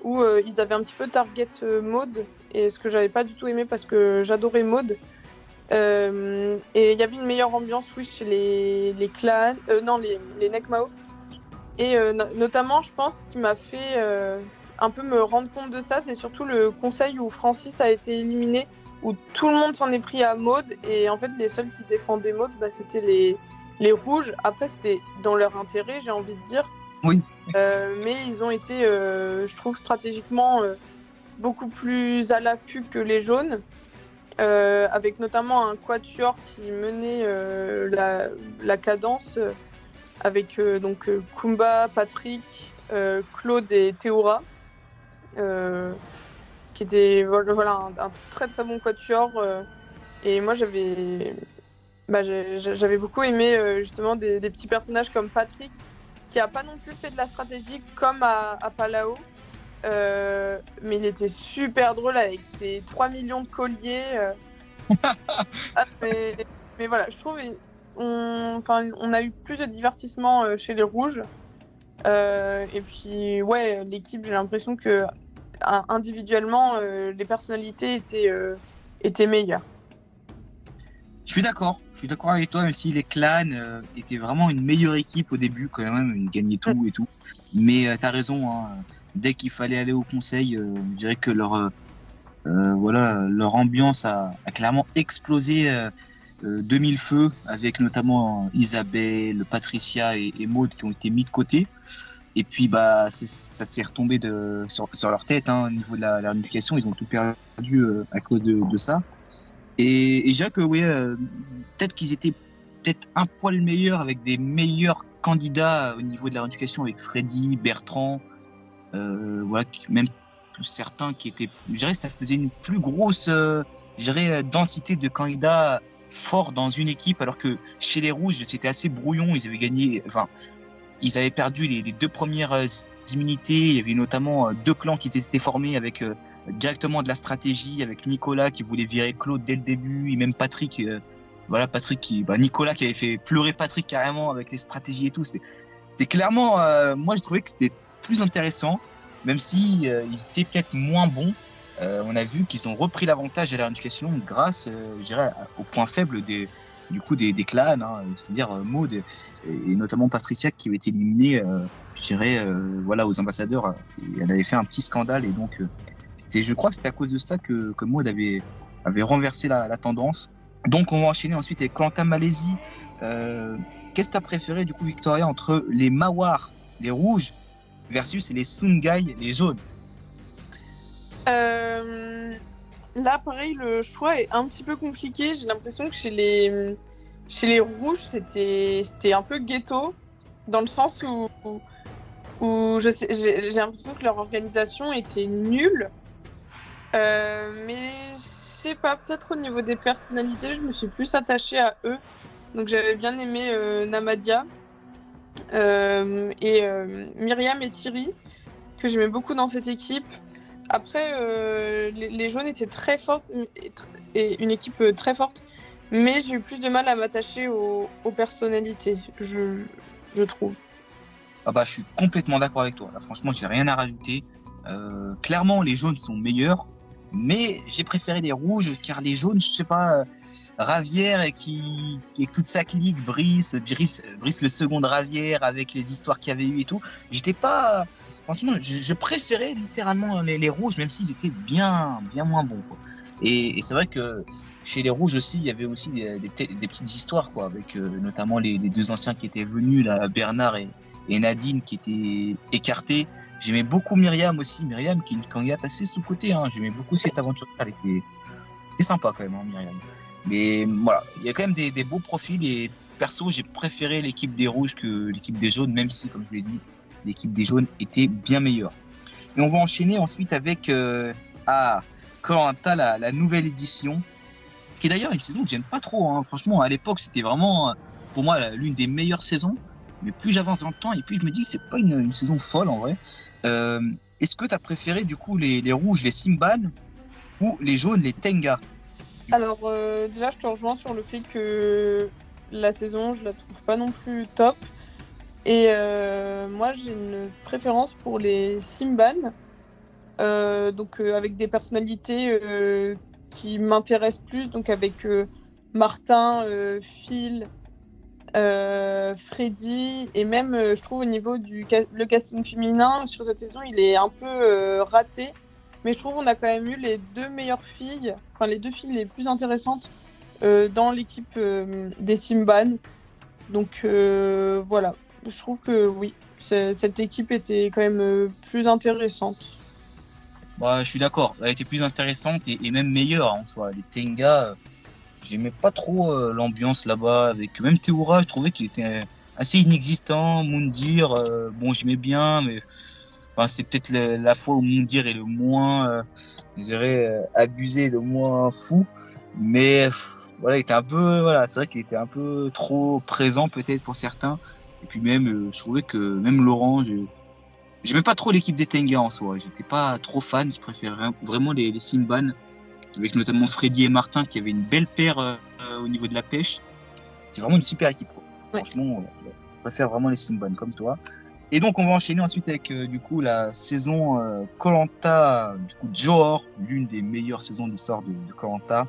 où ils avaient un petit peu target Maud, et ce que j'avais pas du tout aimé parce que j'adorais Maud. Et il y avait une meilleure ambiance, oui, chez les clans, non, les Nekmao. Et notamment, je pense, ce qui m'a fait un peu me rendre compte de ça, c'est surtout le conseil où Francis a été éliminé, où tout le monde s'en est pris à Maud, et en fait, les seuls qui défendaient Maud, bah, c'était les rouges. Après, c'était dans leur intérêt, j'ai envie de dire. Oui. Mais ils ont été, je trouve, stratégiquement beaucoup plus à l'affût que les jaunes. Avec notamment un quatuor qui menait la cadence avec donc Kumba, Patrick, Claude et Théora, qui était voilà, un très très bon quatuor. Et moi j'avais beaucoup aimé justement des petits personnages comme Patrick, qui a pas non plus fait de la stratégie comme à Palao. Mais il était super drôle avec ses 3 millions de colliers. Mais voilà, je trouve on a eu plus de divertissement chez les rouges. Et puis, ouais, l'équipe, j'ai l'impression que individuellement, les personnalités étaient meilleures. Je suis d'accord avec toi, même si les clans étaient vraiment une meilleure équipe au début, quand même, ils gagnaient tout et tout. Mais t'as raison, hein, dès qu'il fallait aller au conseil, je dirais que leur ambiance a clairement explosé de mille feux, avec notamment Isabelle, Patricia et Maud qui ont été mis de côté. Et puis bah ça s'est retombé sur leur tête, hein, au niveau de la réunification, ils ont tout perdu à cause de ça. Et je dirais que oui, peut-être qu'ils étaient peut-être un poil meilleurs avec des meilleurs candidats au niveau de la réunification avec Freddy, Bertrand, voilà, même certains qui étaient, je dirais, ça faisait une plus grosse, je dirais, densité de candidats forts dans une équipe, alors que chez les Rouges, c'était assez brouillon. Ils avaient gagné, enfin, ils avaient perdu les 2 premières immunités. Il y avait notamment 2 clans qui s'étaient formés avec directement de la stratégie, avec Nicolas qui voulait virer Claude dès le début, et même Patrick, Nicolas qui avait fait pleurer Patrick carrément avec les stratégies et tout. C'était clairement, moi je trouvais que c'était plus intéressant, même si ils étaient peut-être moins bons. On a vu qu'ils ont repris l'avantage à la réunification grâce, je dirais, au point faible des clans, hein, c'est-à-dire Maud et notamment Patricia qui avait été éliminée, je dirais, voilà, aux ambassadeurs. Et elle avait fait un petit scandale, et donc je crois que c'était à cause de ça que Maud avait renversé la tendance. Donc on va enchaîner ensuite avec Koh-Lanta Malaisie. Qu'est-ce que tu as préféré du coup, Victoria, entre les Mawar, les rouges, versus les Sungai, les jaunes? Là, pareil, le choix est un petit peu compliqué. J'ai l'impression que chez les rouges, c'était un peu ghetto, dans le sens où j'ai l'impression que leur organisation était nulle. Mais je sais pas, peut-être au niveau des personnalités, je me suis plus attachée à eux. Donc j'avais bien aimé Namadia et Myriam et Thierry, que j'aimais beaucoup dans cette équipe. Après, les jaunes étaient très fortes et une équipe très forte, mais j'ai eu plus de mal à m'attacher aux personnalités, je trouve. Ah bah, je suis complètement d'accord avec toi. Là, franchement, j'ai rien à rajouter. Clairement, les jaunes sont meilleurs, mais j'ai préféré les rouges car les jaunes, je sais pas, Ravière qui avec toute sa clique, Brice le second de Ravière avec les histoires qu'il y avait eu et tout. J'étais pas, franchement, je préférais littéralement les rouges, même s'ils étaient bien moins bons, quoi. Et c'est vrai que chez les rouges aussi, il y avait aussi des petites histoires, quoi, avec notamment les deux anciens qui étaient venus, là, Bernard et Nadine, qui étaient écartés. J'aimais beaucoup Myriam aussi. Myriam, qui est une candidate assez sous-cotée, hein. J'aimais beaucoup cette aventure. Elle était sympa quand même, hein, Myriam. Mais voilà, il y a quand même des beaux profils. Et perso, j'ai préféré l'équipe des rouges que l'équipe des jaunes, même si, comme je l'ai dit, l'équipe des jaunes était bien meilleure. Et on va enchaîner ensuite avec Koh-Lanta, la nouvelle édition, qui est d'ailleurs une saison que j'aime pas trop, hein. Franchement, à l'époque, c'était vraiment, pour moi, l'une des meilleures saisons. Mais plus j'avance dans le temps, et puis je me dis que c'est pas une saison folle en vrai. Est-ce que tu as préféré du coup les rouges, les Simban, ou les jaunes, les Tenga? Alors déjà, je te rejoins sur le fait que la saison, je la trouve pas non plus top. Et moi, j'ai une préférence pour les Simban, donc avec des personnalités qui m'intéressent plus, donc avec Martin, Phil, Freddy, et même je trouve au niveau le casting féminin sur cette saison, il est un peu raté, mais je trouve qu'on a quand même eu les deux meilleures filles, enfin les deux filles les plus intéressantes dans l'équipe des Simban. Donc voilà, je trouve que oui, cette équipe était quand même plus intéressante. Bah, je suis d'accord, elle était plus intéressante et même meilleure en soi. Les Tenga, j'aimais pas trop l'ambiance là-bas. Avec même Théoura, je trouvais qu'il était assez inexistant. Moundir, bon, j'aimais bien, mais enfin, c'est peut-être la fois où Moundir est le moins, je dirais, abusé, le moins fou. Mais voilà, il était un peu, voilà, c'est vrai qu'il était un peu trop présent peut-être pour certains. Et puis même, je trouvais que même Laurent, j'aimais pas trop l'équipe des Tenga en soi. J'étais pas trop fan. Je préférais vraiment les Simban, avec notamment Freddy et Martin qui avaient une belle paire au niveau de la pêche. C'était vraiment une super équipe, quoi. Ouais. Franchement, je préfère vraiment les Simban comme toi. Et donc on va enchaîner ensuite avec du coup la saison Koh-Lanta, du coup Johor, l'une des meilleures saisons de l'histoire de Koh-Lanta.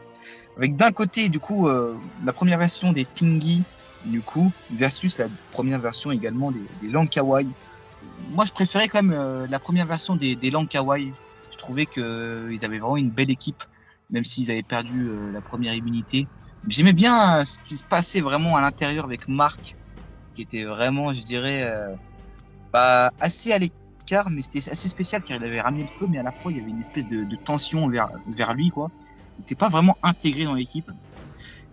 Avec d'un côté du coup la première version des Tinggi du coup versus la première version également des Langkawi. Moi je préférais quand même la première version des Langkawi. Je trouvais qu'ils avaient vraiment une belle équipe, même s'ils avaient perdu la première immunité. J'aimais bien ce qui se passait vraiment à l'intérieur avec Marc, qui était vraiment, je dirais, assez à l'écart, mais c'était assez spécial car il avait ramené le feu, mais à la fois il y avait une espèce de tension vers lui, quoi. Il n'était pas vraiment intégré dans l'équipe.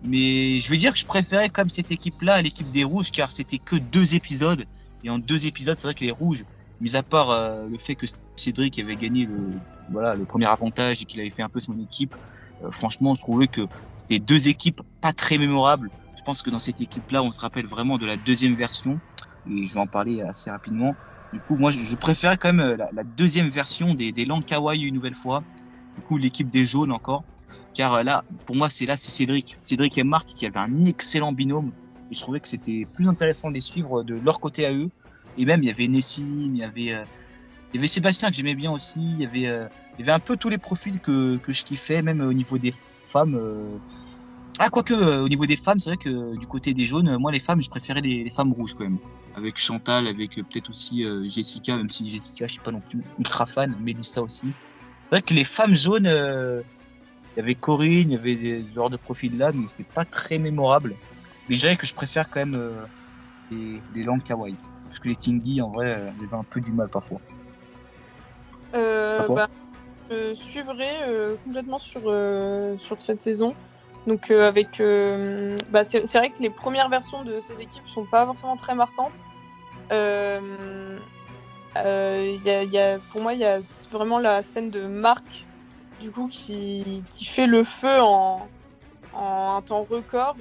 Mais je veux dire que je préférais quand même cette équipe-là à l'équipe des Rouges, car c'était que 2 épisodes. Et en 2 épisodes, c'est vrai que les Rouges, mis à part le fait que Cédric avait gagné le premier avantage et qu'il avait fait un peu son équipe, franchement, je trouvais que c'était 2 équipes pas très mémorables. Je pense que dans cette équipe-là, on se rappelle vraiment de la deuxième version. Et je vais en parler assez rapidement. Du coup, moi, je préférais quand même la deuxième version des Langkawi une nouvelle fois. Du coup, l'équipe des jaunes encore. Car là, pour moi, c'est Cédric. Cédric et Marc qui avaient un excellent binôme. Et je trouvais que c'était plus intéressant de les suivre de leur côté à eux. Et même, il y avait Nessim, il y avait Sébastien que j'aimais bien aussi. Il y avait un peu tous les profils que je kiffais, même au niveau des femmes. Quoique, au niveau des femmes, c'est vrai que du côté des jaunes, moi, les femmes, je préférais les femmes rouges quand même. Avec Chantal, avec peut-être aussi Jessica, même si Jessica, je suis pas non plus ultra fan, Mélissa aussi. C'est vrai que les femmes jaunes, il y avait Corinne, il y avait des genres de profils là, mais c'était pas très mémorable. Mais je dirais que je préfère quand même les Langkawi. Parce que les Tinggi, en vrai, avaient un peu du mal parfois. Je suivrai complètement sur cette saison. Donc avec, c'est vrai que les premières versions de ces équipes sont pas forcément très marquantes. Pour moi, il y a vraiment la scène de Marc, du coup, qui fait le feu en un temps record,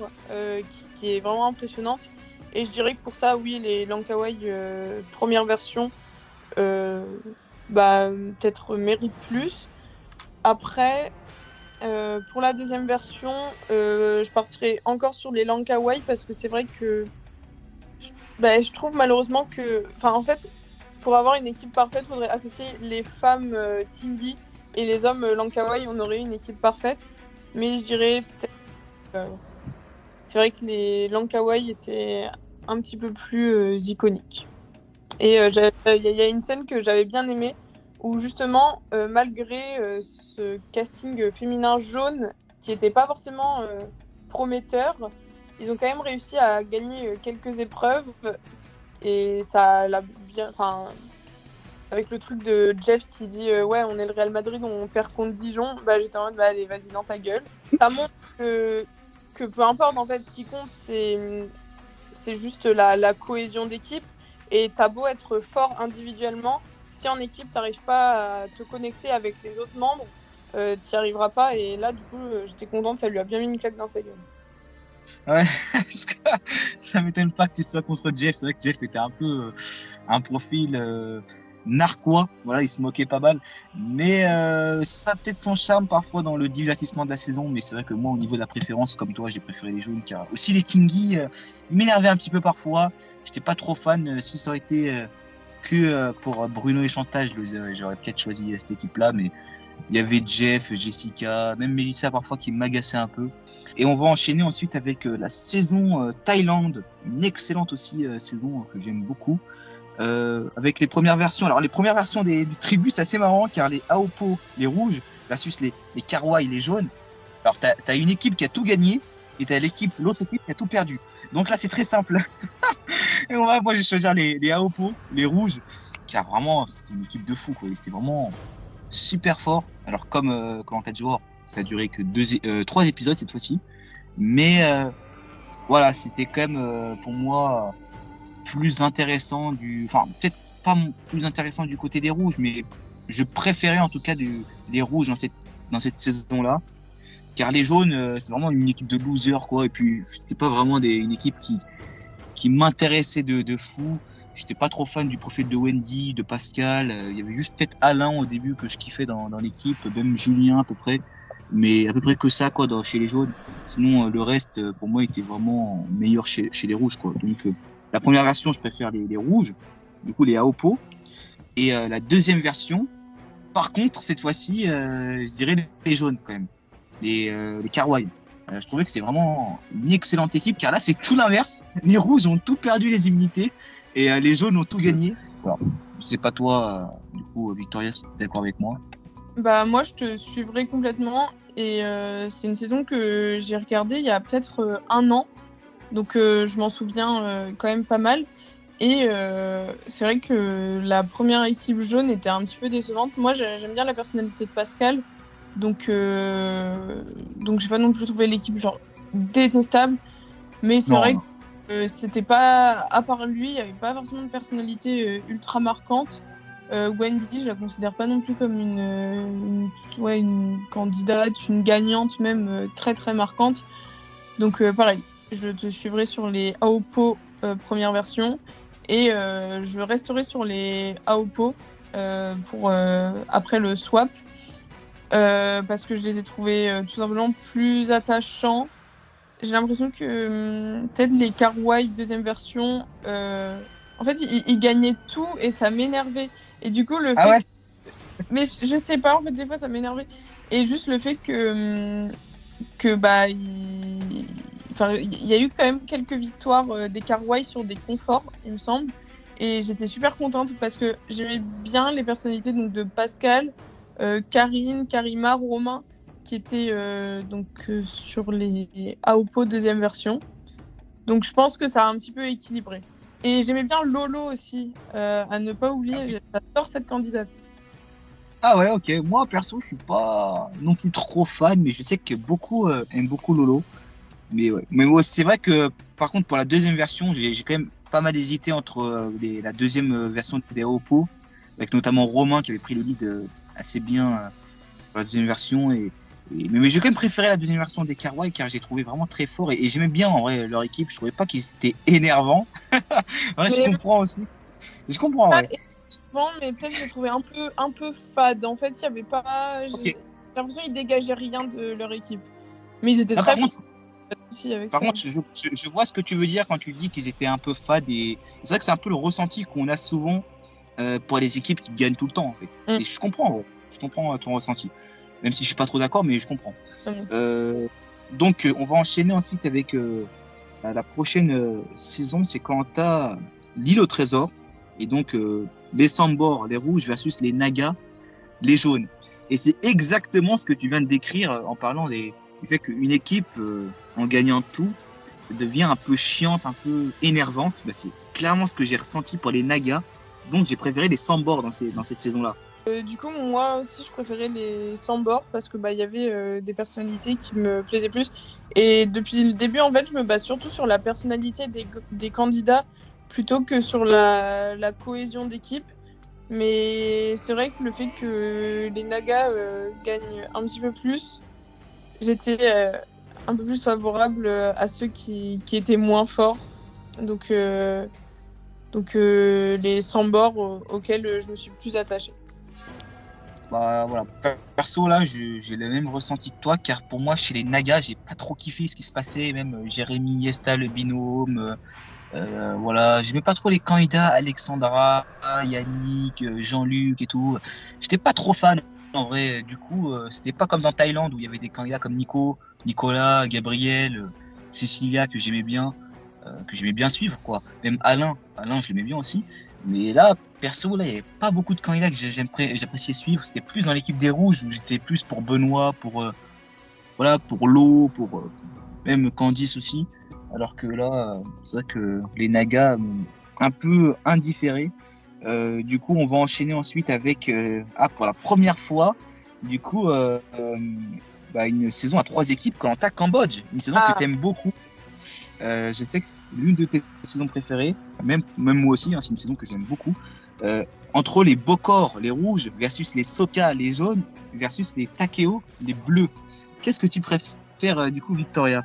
qui est vraiment impressionnante. Et je dirais que pour ça, oui, les Langkawi première version, peut-être méritent plus. Après, pour la deuxième version, je partirai encore sur les Langkawi parce que c'est vrai que je trouve malheureusement que... Enfin, en fait, pour avoir une équipe parfaite, il faudrait associer les femmes Tinggi et les hommes Lankawai. On aurait une équipe parfaite. Mais je dirais peut-être. C'est vrai que les Lankawai étaient un petit peu plus iconiques. Et il y a une scène que j'avais bien aimée où justement, malgré ce casting féminin jaune qui n'était pas forcément prometteur, ils ont quand même réussi à gagner quelques épreuves et ça l'a bien. Enfin, avec le truc de Jeff qui dit ouais, on est le Real Madrid, on perd contre Dijon, bah j'étais en mode bah allez, vas-y dans ta gueule. Ça montre que peu importe en fait, ce qui compte c'est juste la cohésion d'équipe. Et t'as beau être fort individuellement, si en équipe t'arrives pas à te connecter avec les autres membres, t'y arriveras pas. Et là, du coup, j'étais contente, ça lui a bien mis une claque dans sa gueule. Ouais, ça m'étonne pas que tu sois contre Jeff. C'est vrai que Jeff était un peu un profil narquois. Voilà, il se moquait pas mal. Mais ça a peut-être son charme parfois dans le divertissement de la saison. Mais c'est vrai que moi, au niveau de la préférence, comme toi, j'ai préféré les jaunes. Car aussi les Tinggi, ils m'énervaient un petit peu parfois. J'étais pas trop fan. Si ça aurait été que pour Bruno et Chantal, j'aurais peut-être choisi cette équipe-là. Mais il y avait Jeff, Jessica, même Melissa parfois qui m'agaçait un peu. Et on va enchaîner ensuite avec la saison Thaïlande, une excellente aussi saison que j'aime beaucoup. Avec les premières versions. Alors les premières versions des tribus, c'est assez marrant car les Aopo, les rouges, versus les Karwai, les jaunes. Alors t'as une équipe qui a tout gagné et t'as l'autre équipe qui a tout perdu. Donc là c'est très simple. Et moi je vais choisir les Aopo, les rouges, car vraiment c'était une équipe de fou quoi. C'était vraiment super fort. Alors comme Commentaire joueur, ça a duré que 3 épisodes cette fois-ci. Mais voilà, c'était quand même pour moi plus intéressant enfin peut-être pas plus intéressant du côté des rouges, mais je préférais en tout cas les rouges dans cette saison-là. Car les jaunes, c'est vraiment une équipe de losers quoi. Et puis c'était pas vraiment une équipe qui m'intéressait de fou. J'étais pas trop fan du profil de Wendy, de Pascal. Il y avait juste peut-être Alain au début que je kiffais dans l'équipe, même Julien à peu près. Mais à peu près que ça quoi chez les jaunes. Sinon le reste pour moi était vraiment meilleur chez les rouges quoi. Donc la première version je préfère les rouges, du coup les Aopo. Et la deuxième version, par contre cette fois-ci je dirais les jaunes quand même, les Karwai. Je trouvais que c'est vraiment une excellente équipe car là c'est tout l'inverse. Les rouges ont tout perdu les immunités et les jaunes ont tout gagné. Alors, je sais pas toi, du coup Victoria, si tu es d'accord avec moi. Bah moi je te suivrai complètement et c'est une saison que j'ai regardée il y a peut-être 1 an, donc je m'en souviens quand même pas mal. Et c'est vrai que la première équipe jaune était un petit peu décevante. Moi j'aime bien la personnalité de Pascal, donc j'ai pas non plus trouvé l'équipe genre détestable, mais c'est vrai que c'était pas, à part lui, il y avait pas forcément de personnalité ultra marquante. Wendy, je la considère pas non plus comme une candidate, une gagnante même très très marquante. Donc pareil, je te suivrai sur les Aopo première version et je resterai sur les Aopo pour après le swap parce que je les ai trouvés tout simplement plus attachants. J'ai l'impression que peut-être les Karwai deuxième version, en fait ils gagnaient tout et ça m'énervait. Et du coup le fait ouais. mais je sais pas, en fait des fois ça m'énervait. Et juste le fait que bah il y a eu quand même quelques victoires des Karwai sur des conforts, il me semble. Et j'étais super contente parce que j'aimais bien les personnalités donc, de Pascal, Karine, Karima, Romain, qui étaient sur les Aopo deuxième version. Donc je pense que ça a un petit peu équilibré. Et j'aimais bien Lolo aussi, à ne pas oublier, j'adore cette candidate. Ah ouais, ok. Moi perso je suis pas non plus trop fan, mais je sais que beaucoup aiment beaucoup Lolo. Mais ouais. Mais ouais, c'est vrai que par contre pour la deuxième version, j'ai quand même pas mal hésité entre la deuxième version des Oppo, avec notamment Romain qui avait pris le lead assez bien pour la deuxième version. Mais j'ai quand même préféré la deuxième version des Karwai car j'ai trouvé vraiment très fort et j'aimais bien en vrai leur équipe. Je trouvais pas qu'ils étaient énervants. Ouais, je comprends aussi. Je comprends, ouais. Mais peut-être que j'ai trouvé un peu fade. En fait, il y avait pas. J'ai l'impression qu'ils dégageaient rien de leur équipe. Mais ils étaient très bons. Par contre, je vois ce que tu veux dire quand tu dis qu'ils étaient un peu fades et c'est vrai que c'est un peu le ressenti qu'on a souvent pour les équipes qui gagnent tout le temps en fait. Et je comprends ton ressenti. Même si je suis pas trop d'accord, mais je comprends. Donc on va enchaîner ensuite avec la prochaine saison, c'est quand t'as l'île au trésor et donc les Sambors, les rouges versus les Nagas, les jaunes. Et c'est exactement ce que tu viens de décrire en parlant du fait qu'une équipe, en gagnant tout, devient un peu chiante, un peu énervante. Bah, c'est clairement ce que j'ai ressenti pour les Nagas. Donc j'ai préféré les Sambors dans cette saison-là. Du coup, moi aussi, je préférais les Sambors parce que y avait des personnalités qui me plaisaient plus. Et depuis le début, en fait, je me base surtout sur la personnalité des candidats plutôt que sur la cohésion d'équipe. Mais c'est vrai que le fait que les Nagas gagnent un petit peu plus, j'étais un peu plus favorable à ceux qui étaient moins forts. Donc les Sambors auxquels je me suis plus attachée. Bah voilà, perso là, j'ai le même ressenti que toi, car pour moi, chez les Nagas, j'ai pas trop kiffé ce qui se passait, même Jérémy, Esta, le binôme, voilà, j'aimais pas trop les candidats, Alexandra, Yannick, Jean-Luc et tout. J'étais pas trop fan en vrai. Du coup, c'était pas comme dans Thaïlande où il y avait des candidats comme Nicolas, Gabriel, Cécilia que j'aimais bien suivre quoi. Même Alain, je l'aimais bien aussi. Mais là, perso, là, il n'y avait pas beaucoup de candidats que j'appréciais suivre. C'était plus dans l'équipe des Rouges où j'étais plus pour Benoît, pour Lo, pour même Candice aussi. Alors que là, c'est vrai que les Nagas m'ont un peu indifféré. Du coup, on va enchaîner ensuite avec, pour la première fois, du coup, une saison à 3 équipes, Koh-Lanta Cambodge. Une saison que tu aimes beaucoup. Je sais que c'est l'une de tes saisons préférées, même moi aussi, hein, c'est une saison que j'aime beaucoup. Entre les Bokor, les rouges, versus les Soka, les jaunes, versus les Takeo, les bleus. Qu'est-ce que tu préfères du coup, Victoria?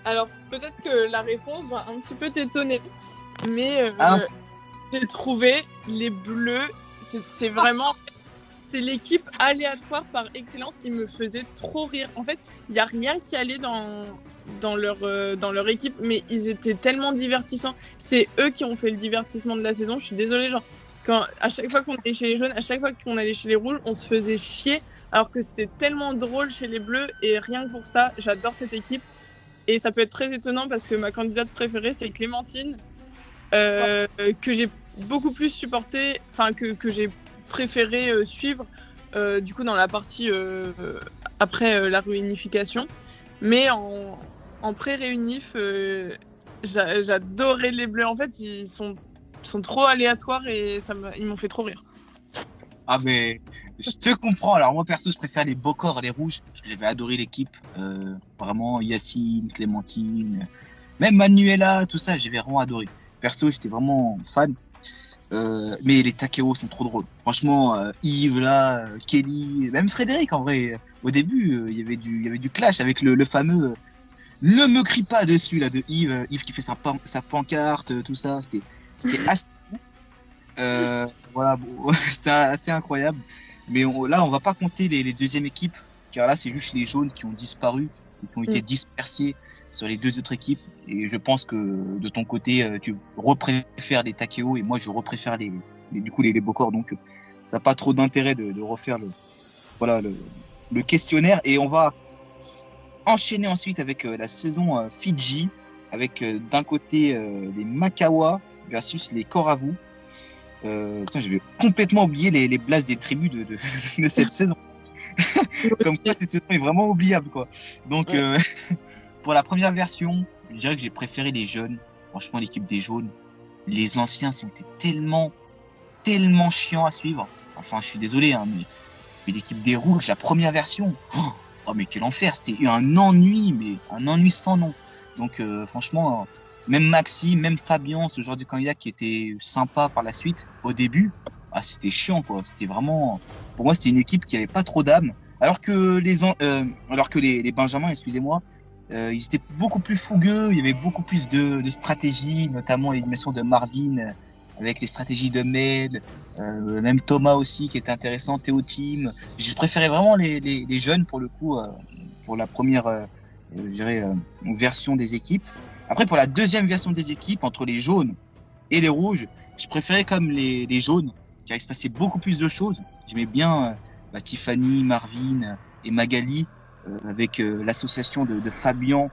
Alors, peut-être que la réponse va un petit peu t'étonner, mais j'ai trouvé les bleus, c'est vraiment... C'est l'équipe aléatoire par excellence. Ils me faisaient trop rire. En fait, il n'y a rien qui allait dans leur équipe, mais ils étaient tellement divertissants. C'est eux qui ont fait le divertissement de la saison. Je suis désolée, à chaque fois qu'on allait chez les jaunes, à chaque fois qu'on allait chez les rouges, on se faisait chier, alors que c'était tellement drôle chez les bleus. Et rien que pour ça, j'adore cette équipe. Et ça peut être très étonnant parce que ma candidate préférée, c'est Clémentine, que j'ai beaucoup plus supportée, enfin que j'ai préféré suivre du coup dans la partie après la réunification, mais en pré-réunif j'adorais les bleus. En fait, ils sont trop aléatoires et ils m'ont fait trop rire. Ah mais je te comprends. Alors moi perso, je préfère les Bokor, les rouges, parce que j'avais adoré l'équipe, vraiment Yacine, Clémentine, même Manuela, tout ça, j'avais vraiment adoré. Perso, j'étais vraiment fan. Mais les Takeo sont trop drôles. Franchement, Yves là, Kelly, même Frédéric en vrai. Au début, il y avait du clash avec le fameux ne me crie pas dessus là de Yves qui fait sa pancarte, tout ça. C'était assez voilà, bon, c'était assez incroyable. Mais là, on va pas compter les deuxièmes équipes, car là, c'est juste les jaunes qui ont disparu, qui ont été dispersés sur les deux autres équipes. Et je pense que de ton côté, tu repréfères les Takeo et moi, je repréfère les Bokor. Donc, ça n'a pas trop d'intérêt de refaire le questionnaire. Et on va enchaîner ensuite avec la saison Fidji, avec d'un côté les Makawa versus les Koravu. J'avais complètement oublié les blasts des tribus de cette saison. Comme quoi, cette saison est vraiment oubliable, quoi. Donc, pour la première version, je dirais que j'ai préféré les jeunes. Franchement, l'équipe des jaunes, les anciens sont tellement chiants à suivre. Enfin, je suis désolé, hein, mais l'équipe des rouges, la première version, oh mais quel enfer, c'était un ennui sans nom. Donc, franchement, même Maxime, même Fabien, ce genre de candidat qui était sympa par la suite, au début, c'était chiant, quoi. C'était vraiment, pour moi, c'était une équipe qui avait pas trop d'âme. Alors que les Benjamins, excusez-moi, ils étaient beaucoup plus fougueux, il y avait beaucoup plus de stratégies, notamment l'élimination de Marvin, avec les stratégies de Med, même Thomas aussi qui était intéressant, Théo Team. Je préférais vraiment les jeunes pour le coup, pour la première version des équipes. Après, pour la deuxième version des équipes, entre les jaunes et les rouges, je préférais comme les jaunes, car il se passait beaucoup plus de choses. J'aimais bien Tiffany, Marvin et Magali, avec l'association de Fabian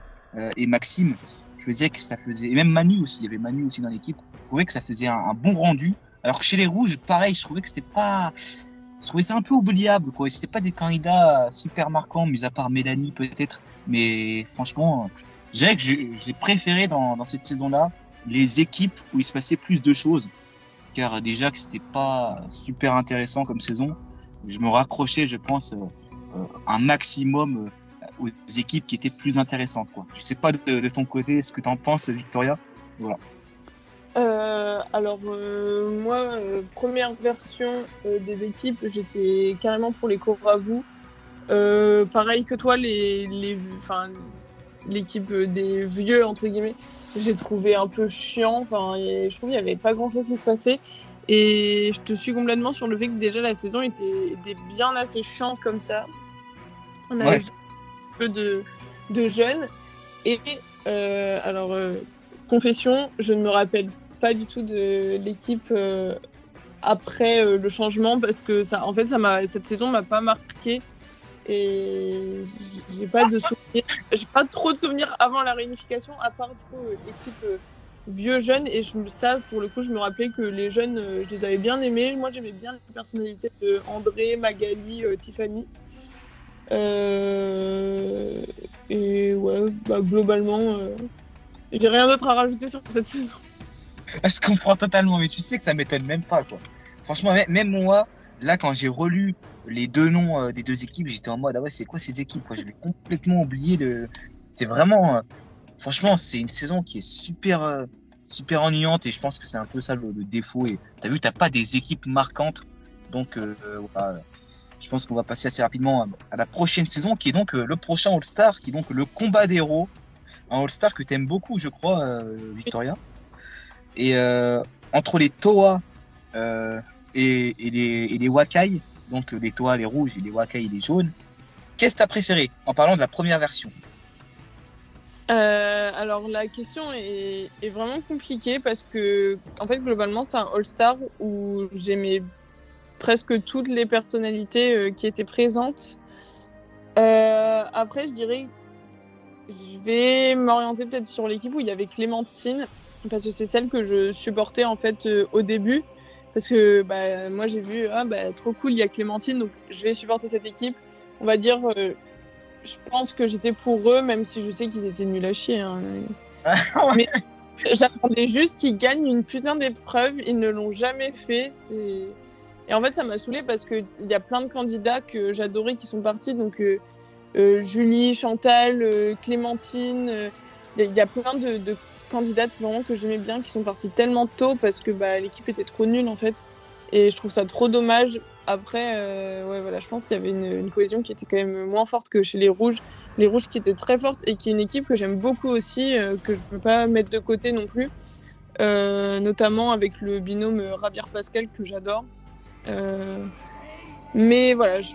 et Maxime, qui faisait que ça faisait, et même Manu aussi, il y avait Manu aussi dans l'équipe, je trouvais que ça faisait un bon rendu. Alors que chez les Rouges, pareil, je trouvais que c'était pas, je trouvais ça un peu oubliable, quoi. C'était pas des candidats super marquants, mis à part Mélanie peut-être, mais franchement, je dirais que j'ai préféré dans cette saison-là les équipes où il se passait plus de choses, car déjà que c'était pas super intéressant comme saison, je me raccrochais, je pense, un maximum aux équipes qui étaient plus intéressantes, quoi. Je sais pas de ton côté ce que t'en penses, Victoria. Voilà. Alors moi, première version des équipes, j'étais carrément pour les Koravu. Pareil que toi, l'équipe des vieux entre guillemets, j'ai trouvé un peu chiant. Je trouve qu'il n'y avait pas grand chose qui se passait. Et je te suis complètement sur le fait que déjà la saison était bien assez chiante comme ça. On avait un peu de jeunes. Et confession, je ne me rappelle pas du tout de l'équipe après le changement parce que cette saison m'a pas marqué et j'ai pas trop de souvenirs avant la réunification à part l'équipe vieux jeunes et ça pour le coup je me rappelais que les jeunes je les avais bien aimés. Moi j'aimais bien les personnalités de André, Magali, Tiffany et ouais globalement j'ai rien d'autre à rajouter sur cette saison. Je comprends totalement, mais tu sais que ça m'étonne même pas, quoi. Franchement, même moi, là, quand j'ai relu les deux noms des deux équipes, j'étais en mode, ah ouais, c'est quoi ces équipes, quoi. Je l'ai complètement oublié. C'est vraiment, franchement, c'est une saison qui est super, super ennuyante et je pense que c'est un peu ça le défaut. Et t'as vu, t'as pas des équipes marquantes. Donc, voilà, je pense qu'on va passer assez rapidement à la prochaine saison, qui est donc le prochain All-Star, qui est donc le combat des héros. Un All-Star que t'aimes beaucoup, je crois, Victoria. Et entre les Toa et les Wakai, donc les Toa, les rouges, et les Wakai, les jaunes, qu'est-ce que tu as préféré en parlant de la première version? Alors la question est vraiment compliquée parce que en fait globalement c'est un All-Star où j'aimais presque toutes les personnalités qui étaient présentes. Après je dirais je vais m'orienter peut-être sur l'équipe où il y avait Clémentine parce que c'est celle que je supportais en fait au début parce que moi j'ai vu trop cool il y a Clémentine donc je vais supporter cette équipe. On va dire je pense que j'étais pour eux même si je sais qu'ils étaient nuls à chier hein. Mais j'attendais juste qu'ils gagnent une putain d'épreuve, ils ne l'ont jamais fait, et en fait ça m'a saoulée parce que il y a plein de candidats que j'adorais qui sont partis donc Julie, Chantal, Clémentine, il y a plein de candidates vraiment que j'aimais bien qui sont parties tellement tôt parce que l'équipe était trop nulle en fait et je trouve ça trop dommage. Après je pense qu'il y avait une cohésion qui était quand même moins forte que chez les rouges qui étaient très fortes et qui est une équipe que j'aime beaucoup aussi que je peux pas mettre de côté non plus notamment avec le binôme Rabière-Pascal que j'adore mais voilà je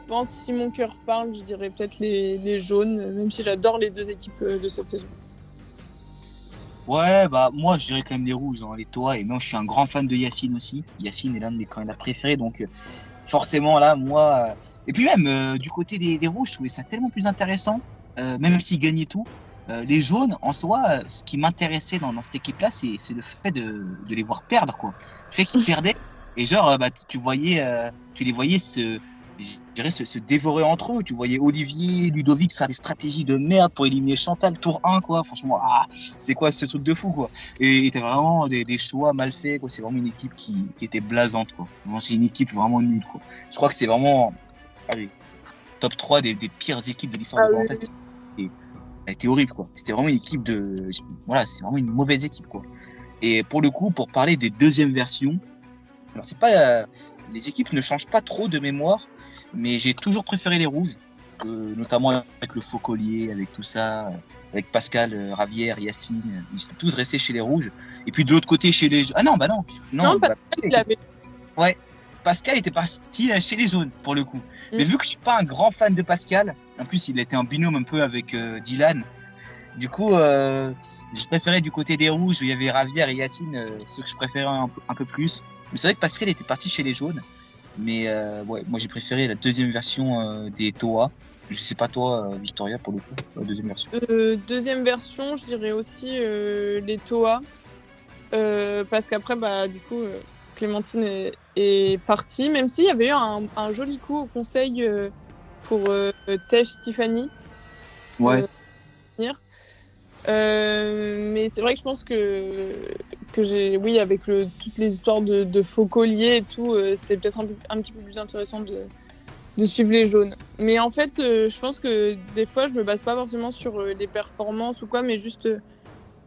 pense si mon cœur parle je dirais peut-être les jaunes même si j'adore les deux équipes de cette saison. Ouais, moi je dirais quand même les rouges, hein, les Toa, et moi je suis un grand fan de Yacine aussi. Yacine est l'un de mes candidats préférés, donc forcément là, moi... Et puis même du côté des rouges, je trouvais ça tellement plus intéressant, même s'ils gagnaient tout. Les jaunes, en soi, ce qui m'intéressait dans cette équipe-là, c'est le fait de les voir perdre, quoi. Le fait qu'ils perdaient, et genre, tu les voyais se dévorer entre eux. Tu voyais Olivier, Ludovic faire des stratégies de merde pour éliminer Chantal, tour 1, quoi. Franchement, c'est quoi ce truc de fou, quoi. Et t'as vraiment des choix mal faits, quoi. C'est vraiment une équipe qui était blasante, quoi. C'est une équipe vraiment nulle, quoi. Je crois que c'est vraiment, top 3 des pires équipes de l'histoire de Fantastique. Elle était horrible, quoi. C'était vraiment une équipe c'est vraiment une mauvaise équipe, quoi. Et pour le coup, pour parler des deuxièmes versions, alors c'est pas, les équipes ne changent pas trop de mémoire, mais j'ai toujours préféré les rouges, notamment avec le faux collier, avec tout ça, avec Pascal, Ravière, Yacine, ils étaient tous restés chez les rouges. Et puis de l'autre côté, chez les... Ah non, ouais, Pascal était parti chez les jaunes, pour le coup. Mais vu que je suis pas un grand fan de Pascal, en plus il était en binôme un peu avec Dylan, du coup, je préférais du côté des rouges où il y avait Ravière et Yacine, ceux que je préférais un peu plus. Mais c'est vrai que Pascal était parti chez les jaunes. Mais ouais, moi j'ai préféré la deuxième version des Toa. Je sais pas toi, Victoria, pour le coup, la deuxième version. Deuxième version, je dirais aussi les Toa. Parce qu'après, du coup, Clémentine est partie. Même s'il y avait eu un joli coup au conseil pour Tesh Tiffany. Ouais. Venir. Mais c'est vrai que je pense que oui, avec toutes les histoires de faux colliers et tout, c'était peut-être un petit peu plus intéressant de suivre les jaunes. Mais en fait, je pense que des fois, je me base pas forcément sur les performances ou quoi, mais juste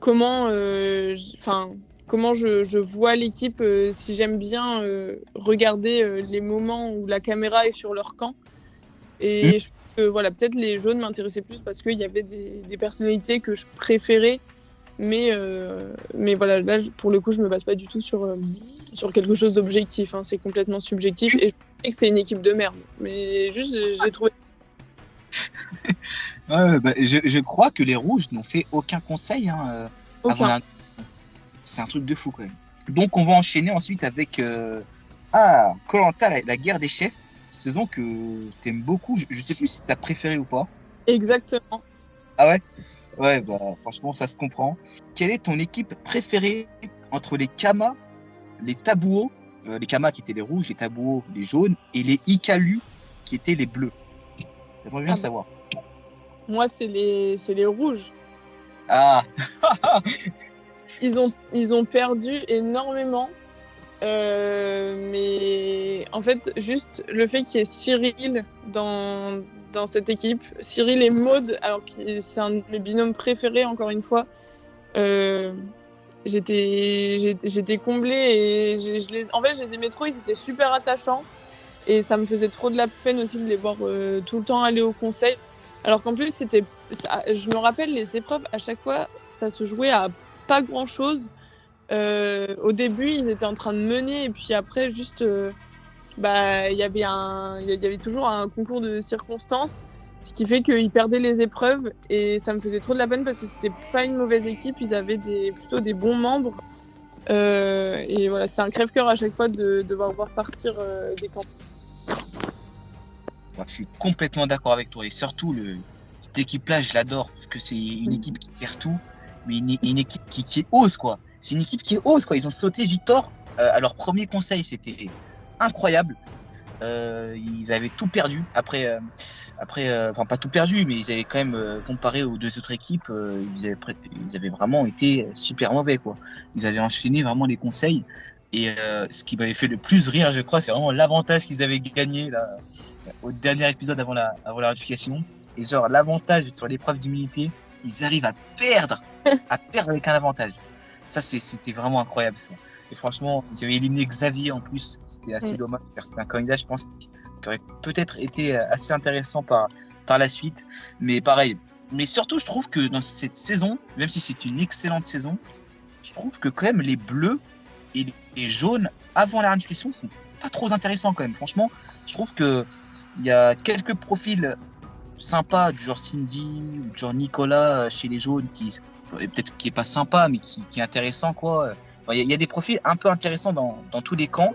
comment je vois l'équipe, si j'aime bien regarder les moments où la caméra est sur leur camp. Et je pense que voilà, peut-être les jaunes m'intéressaient plus parce qu'il y avait des personnalités que je préférais. Mais voilà, là, pour le coup, je me base pas du tout sur quelque chose d'objectif. Hein. C'est complètement subjectif. Et je sais que c'est une équipe de merde. Mais juste, j'ai trouvé... je crois que les rouges n'ont fait aucun conseil avant la... C'est un truc de fou quand même. Donc on va enchaîner ensuite avec Koh-Lanta, la guerre des chefs, saison que t'aimes beaucoup. Je sais plus si t'as préféré ou pas. Exactement. Ah ouais? Ouais, franchement ça se comprend. Quelle est ton équipe préférée entre les Kama, les Tabuo, les Kama qui étaient les rouges, les Tabuo les jaunes, et les Ikalu qui étaient les bleus? J'aimerais bien savoir. Moi c'est les rouges. Ah. Ils ont perdu énormément. Mais en fait, juste le fait qu'il y ait Cyril dans cette équipe, Cyril et Maud, alors que c'est un de mes binômes préférés, encore une fois, j'étais comblée et en fait, je les aimais trop, ils étaient super attachants et ça me faisait trop de la peine aussi de les voir tout le temps aller au conseil. Alors qu'en plus, je me rappelle les épreuves, à chaque fois, ça se jouait à pas grand-chose. Au début, ils étaient en train de mener et puis après, juste, il y avait toujours un concours de circonstances, ce qui fait qu'ils perdaient les épreuves et ça me faisait trop de la peine parce que c'était pas une mauvaise équipe, ils avaient plutôt des bons membres et voilà, c'était un crève-cœur à chaque fois de devoir voir partir des camps. Je suis complètement d'accord avec toi et surtout cette équipe-là, je l'adore parce que c'est une équipe qui perd tout, mais une équipe qui ose quoi. C'est une équipe qui ose quoi. Ils ont sauté Victor à leur premier conseil, c'était incroyable. Ils avaient tout perdu après, enfin pas tout perdu, mais ils avaient quand même comparé aux deux autres équipes, ils avaient vraiment été super mauvais quoi. Ils avaient enchaîné vraiment les conseils et ce qui m'avait fait le plus rire, je crois, c'est vraiment l'avantage qu'ils avaient gagné là au dernier épisode avant la ratification. Et genre l'avantage sur l'épreuve d'humilité, ils arrivent à perdre avec un avantage. Ça c'était vraiment incroyable ça. Et franchement, ils avaient éliminé Xavier en plus, c'était assez dommage car c'était un candidat, je pense, qui aurait peut-être été assez intéressant par la suite. Mais pareil. Mais surtout, je trouve que dans cette saison, même si c'est une excellente saison, je trouve que quand même les bleus et les jaunes avant la ratification sont pas trop intéressants quand même. Franchement, je trouve que il y a quelques profils sympas du genre Cindy ou du genre Nicolas chez les jaunes peut-être qui est pas sympa mais qui est intéressant quoi. Il y a des profils un peu intéressants dans tous les camps,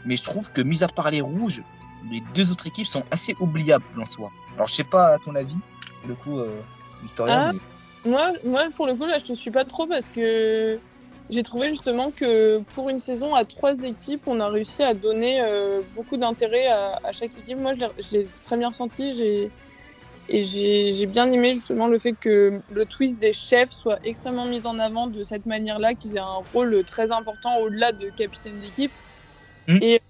mais je trouve que mis à part les rouges, les deux autres équipes sont assez oubliables en soi. Alors je sais pas à ton avis, pour le coup, Victoria. Moi pour le coup là je te suis pas trop parce que j'ai trouvé justement que pour une saison à 3 équipes, on a réussi à donner beaucoup d'intérêt à chaque équipe. Moi je l'ai très bien ressenti, j'ai bien aimé justement le fait que le twist des chefs soit extrêmement mis en avant de cette manière-là, qu'ils aient un rôle très important au-delà de capitaine d'équipe. Et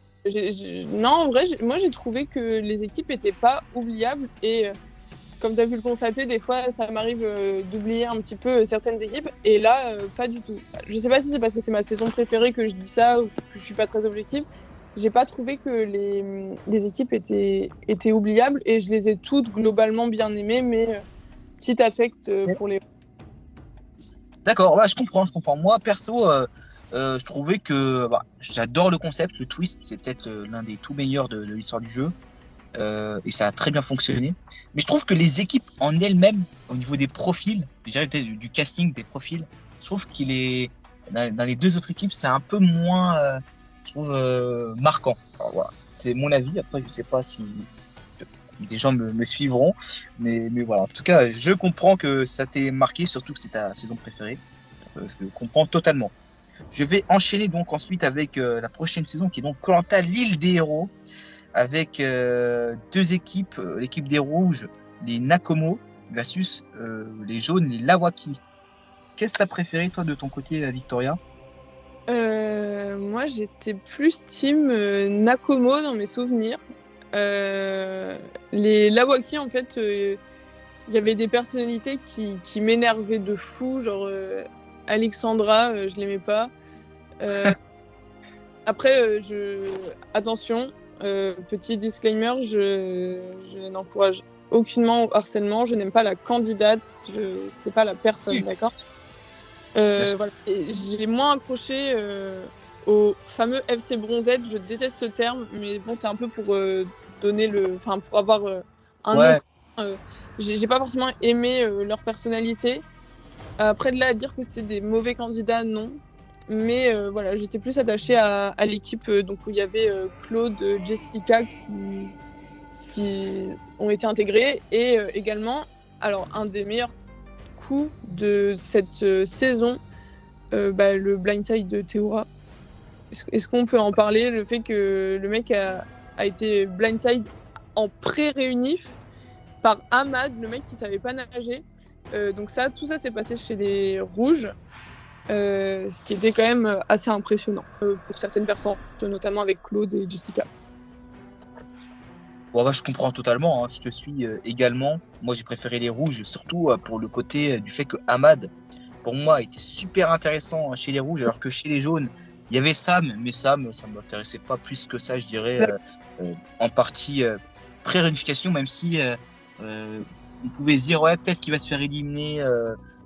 non, en vrai, moi j'ai trouvé que les équipes n'étaient pas oubliables et comme tu as pu le constater, des fois ça m'arrive d'oublier un petit peu certaines équipes et là, pas du tout. Je sais pas si c'est parce que c'est ma saison préférée que je dis ça ou que je suis pas très objective. J'ai pas trouvé que les équipes étaient oubliables et je les ai toutes globalement bien aimées, mais petit affect pour les... D'accord, je comprends. Moi, perso, je trouvais que j'adore le concept, le twist, c'est peut-être l'un des tout meilleurs de l'histoire du jeu. Et ça a très bien fonctionné. Mais je trouve que les équipes en elles-mêmes, au niveau des profils, je dirais peut-être du casting des profils, je trouve qu'il est dans les deux autres équipes, c'est un peu moins... je trouve marquant. Alors, voilà, c'est mon avis. Après, je sais pas si des gens me suivront, mais voilà. En tout cas, je comprends que ça t'ait marqué, surtout que c'est ta saison préférée. Je comprends totalement. Je vais enchaîner donc ensuite avec la prochaine saison qui est donc koh l'île des héros, avec deux équipes, l'équipe des rouges, les Nakomo, versus les jaunes, les Lawaki. Qu'est-ce que tu as préféré toi de ton côté, Victoria? Moi, j'étais plus team Nakomo dans mes souvenirs. Les Lawaki, en fait, il y avait des personnalités qui m'énervaient de fou, genre Alexandra, je l'aimais pas. Après, attention, petit disclaimer, je n'encourage aucunement au harcèlement, je n'aime pas la candidate, c'est pas la personne, d'accord? Voilà. Et j'ai moins accroché au fameux FC Bronzette, je déteste ce terme, mais bon, c'est un peu pour donner pour avoir un Ouais. autre. J'ai pas forcément aimé leur personnalité. Après, de là à dire que c'est des mauvais candidats, non. Mais voilà, j'étais plus attachée à l'équipe donc où il y avait Claude, Jessica qui ont été intégrés et également, alors un des meilleurs coups de cette saison, le blindside de Théoura. Est-ce qu'on peut en parler, le fait que le mec a été blindside en pré-réunif par Ahmad, le mec qui savait pas nager. Donc tout ça s'est passé chez les rouges, ce qui était quand même assez impressionnant pour certaines performances, notamment avec Claude et Jessica. Ouais, bah, je comprends totalement, hein. Je te suis également. Moi, j'ai préféré les rouges, surtout pour le côté du fait que Ahmad, pour moi, était super intéressant chez les rouges, alors que chez les jaunes, il y avait Sam, mais Sam, ça ne m'intéressait pas plus que ça, je dirais, en partie pré-réunification, même si on pouvait se dire, ouais, peut-être qu'il va se faire éliminer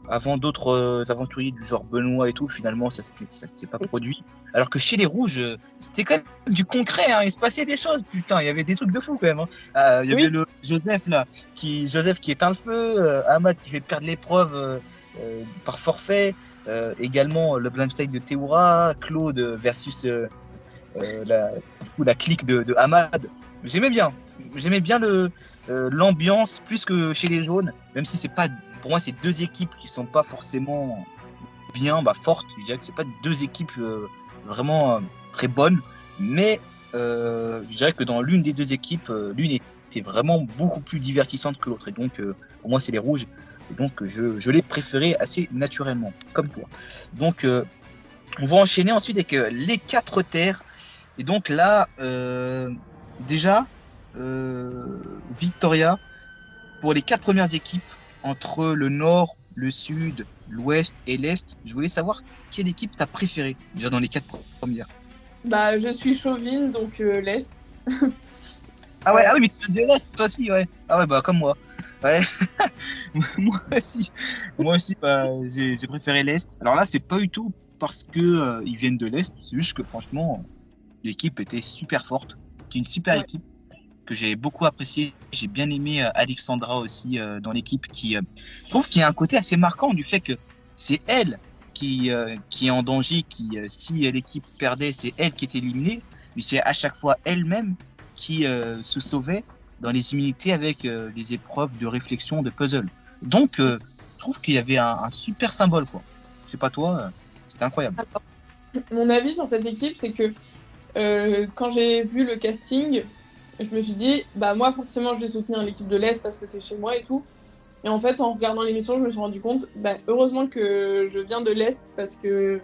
avant d'autres aventuriers du genre Benoît et tout. Finalement, ça s'est pas produit. Alors que chez les rouges, c'était quand même du concret, hein. Il se passait des choses, putain, il y avait des trucs de fou quand même, hein. Il y avait le Joseph là, qui éteint le feu, Ahmad qui fait perdre l'épreuve par forfait, également le blindside de Théoura, Claude versus la clique de Ahmad. J'aimais bien l'ambiance plus que chez les jaunes, même si c'est pas, pour moi, c'est deux équipes qui sont pas forcément bien, fortes. Je dirais que c'est pas deux équipes vraiment très bonnes, mais je dirais que dans l'une des deux équipes, l'une était vraiment beaucoup plus divertissante que l'autre, et donc pour moi c'est les rouges, et donc je l'ai préféré assez naturellement, comme toi. Donc on va enchaîner ensuite avec les quatre terres, et donc là déjà Victoria, pour les quatre premières équipes entre le nord, le sud, l'ouest et l'est, je voulais savoir quelle équipe t'as préférée déjà dans les quatre premières. Je suis chauvine, donc l'Est. Ah ouais, mais tu viens de l'est toi aussi, ouais. Ah ouais, comme moi. Ouais. Moi aussi, j'ai préféré l'est. Alors là, c'est pas du tout parce que ils viennent de l'est, c'est juste que franchement, l'équipe était super forte. C'est une super équipe que j'ai beaucoup appréciée. J'ai bien aimé Alexandra aussi dans l'équipe, qui je trouve qu'il y a un côté assez marquant du fait que c'est elle qui est en danger, qui si l'équipe perdait, c'est elle qui est éliminée, mais c'est à chaque fois elle-même qui se sauvait dans les immunités avec les épreuves de réflexion, de puzzle. Donc je trouve qu'il y avait un super symbole, quoi. Je sais pas toi, c'était incroyable. Alors, mon avis sur cette équipe, c'est que quand j'ai vu le casting, je me suis dit, moi forcément je vais soutenir l'équipe de l'Est parce que c'est chez moi et tout. Et en fait, en regardant l'émission, je me suis rendu compte, heureusement que je viens de l'Est parce que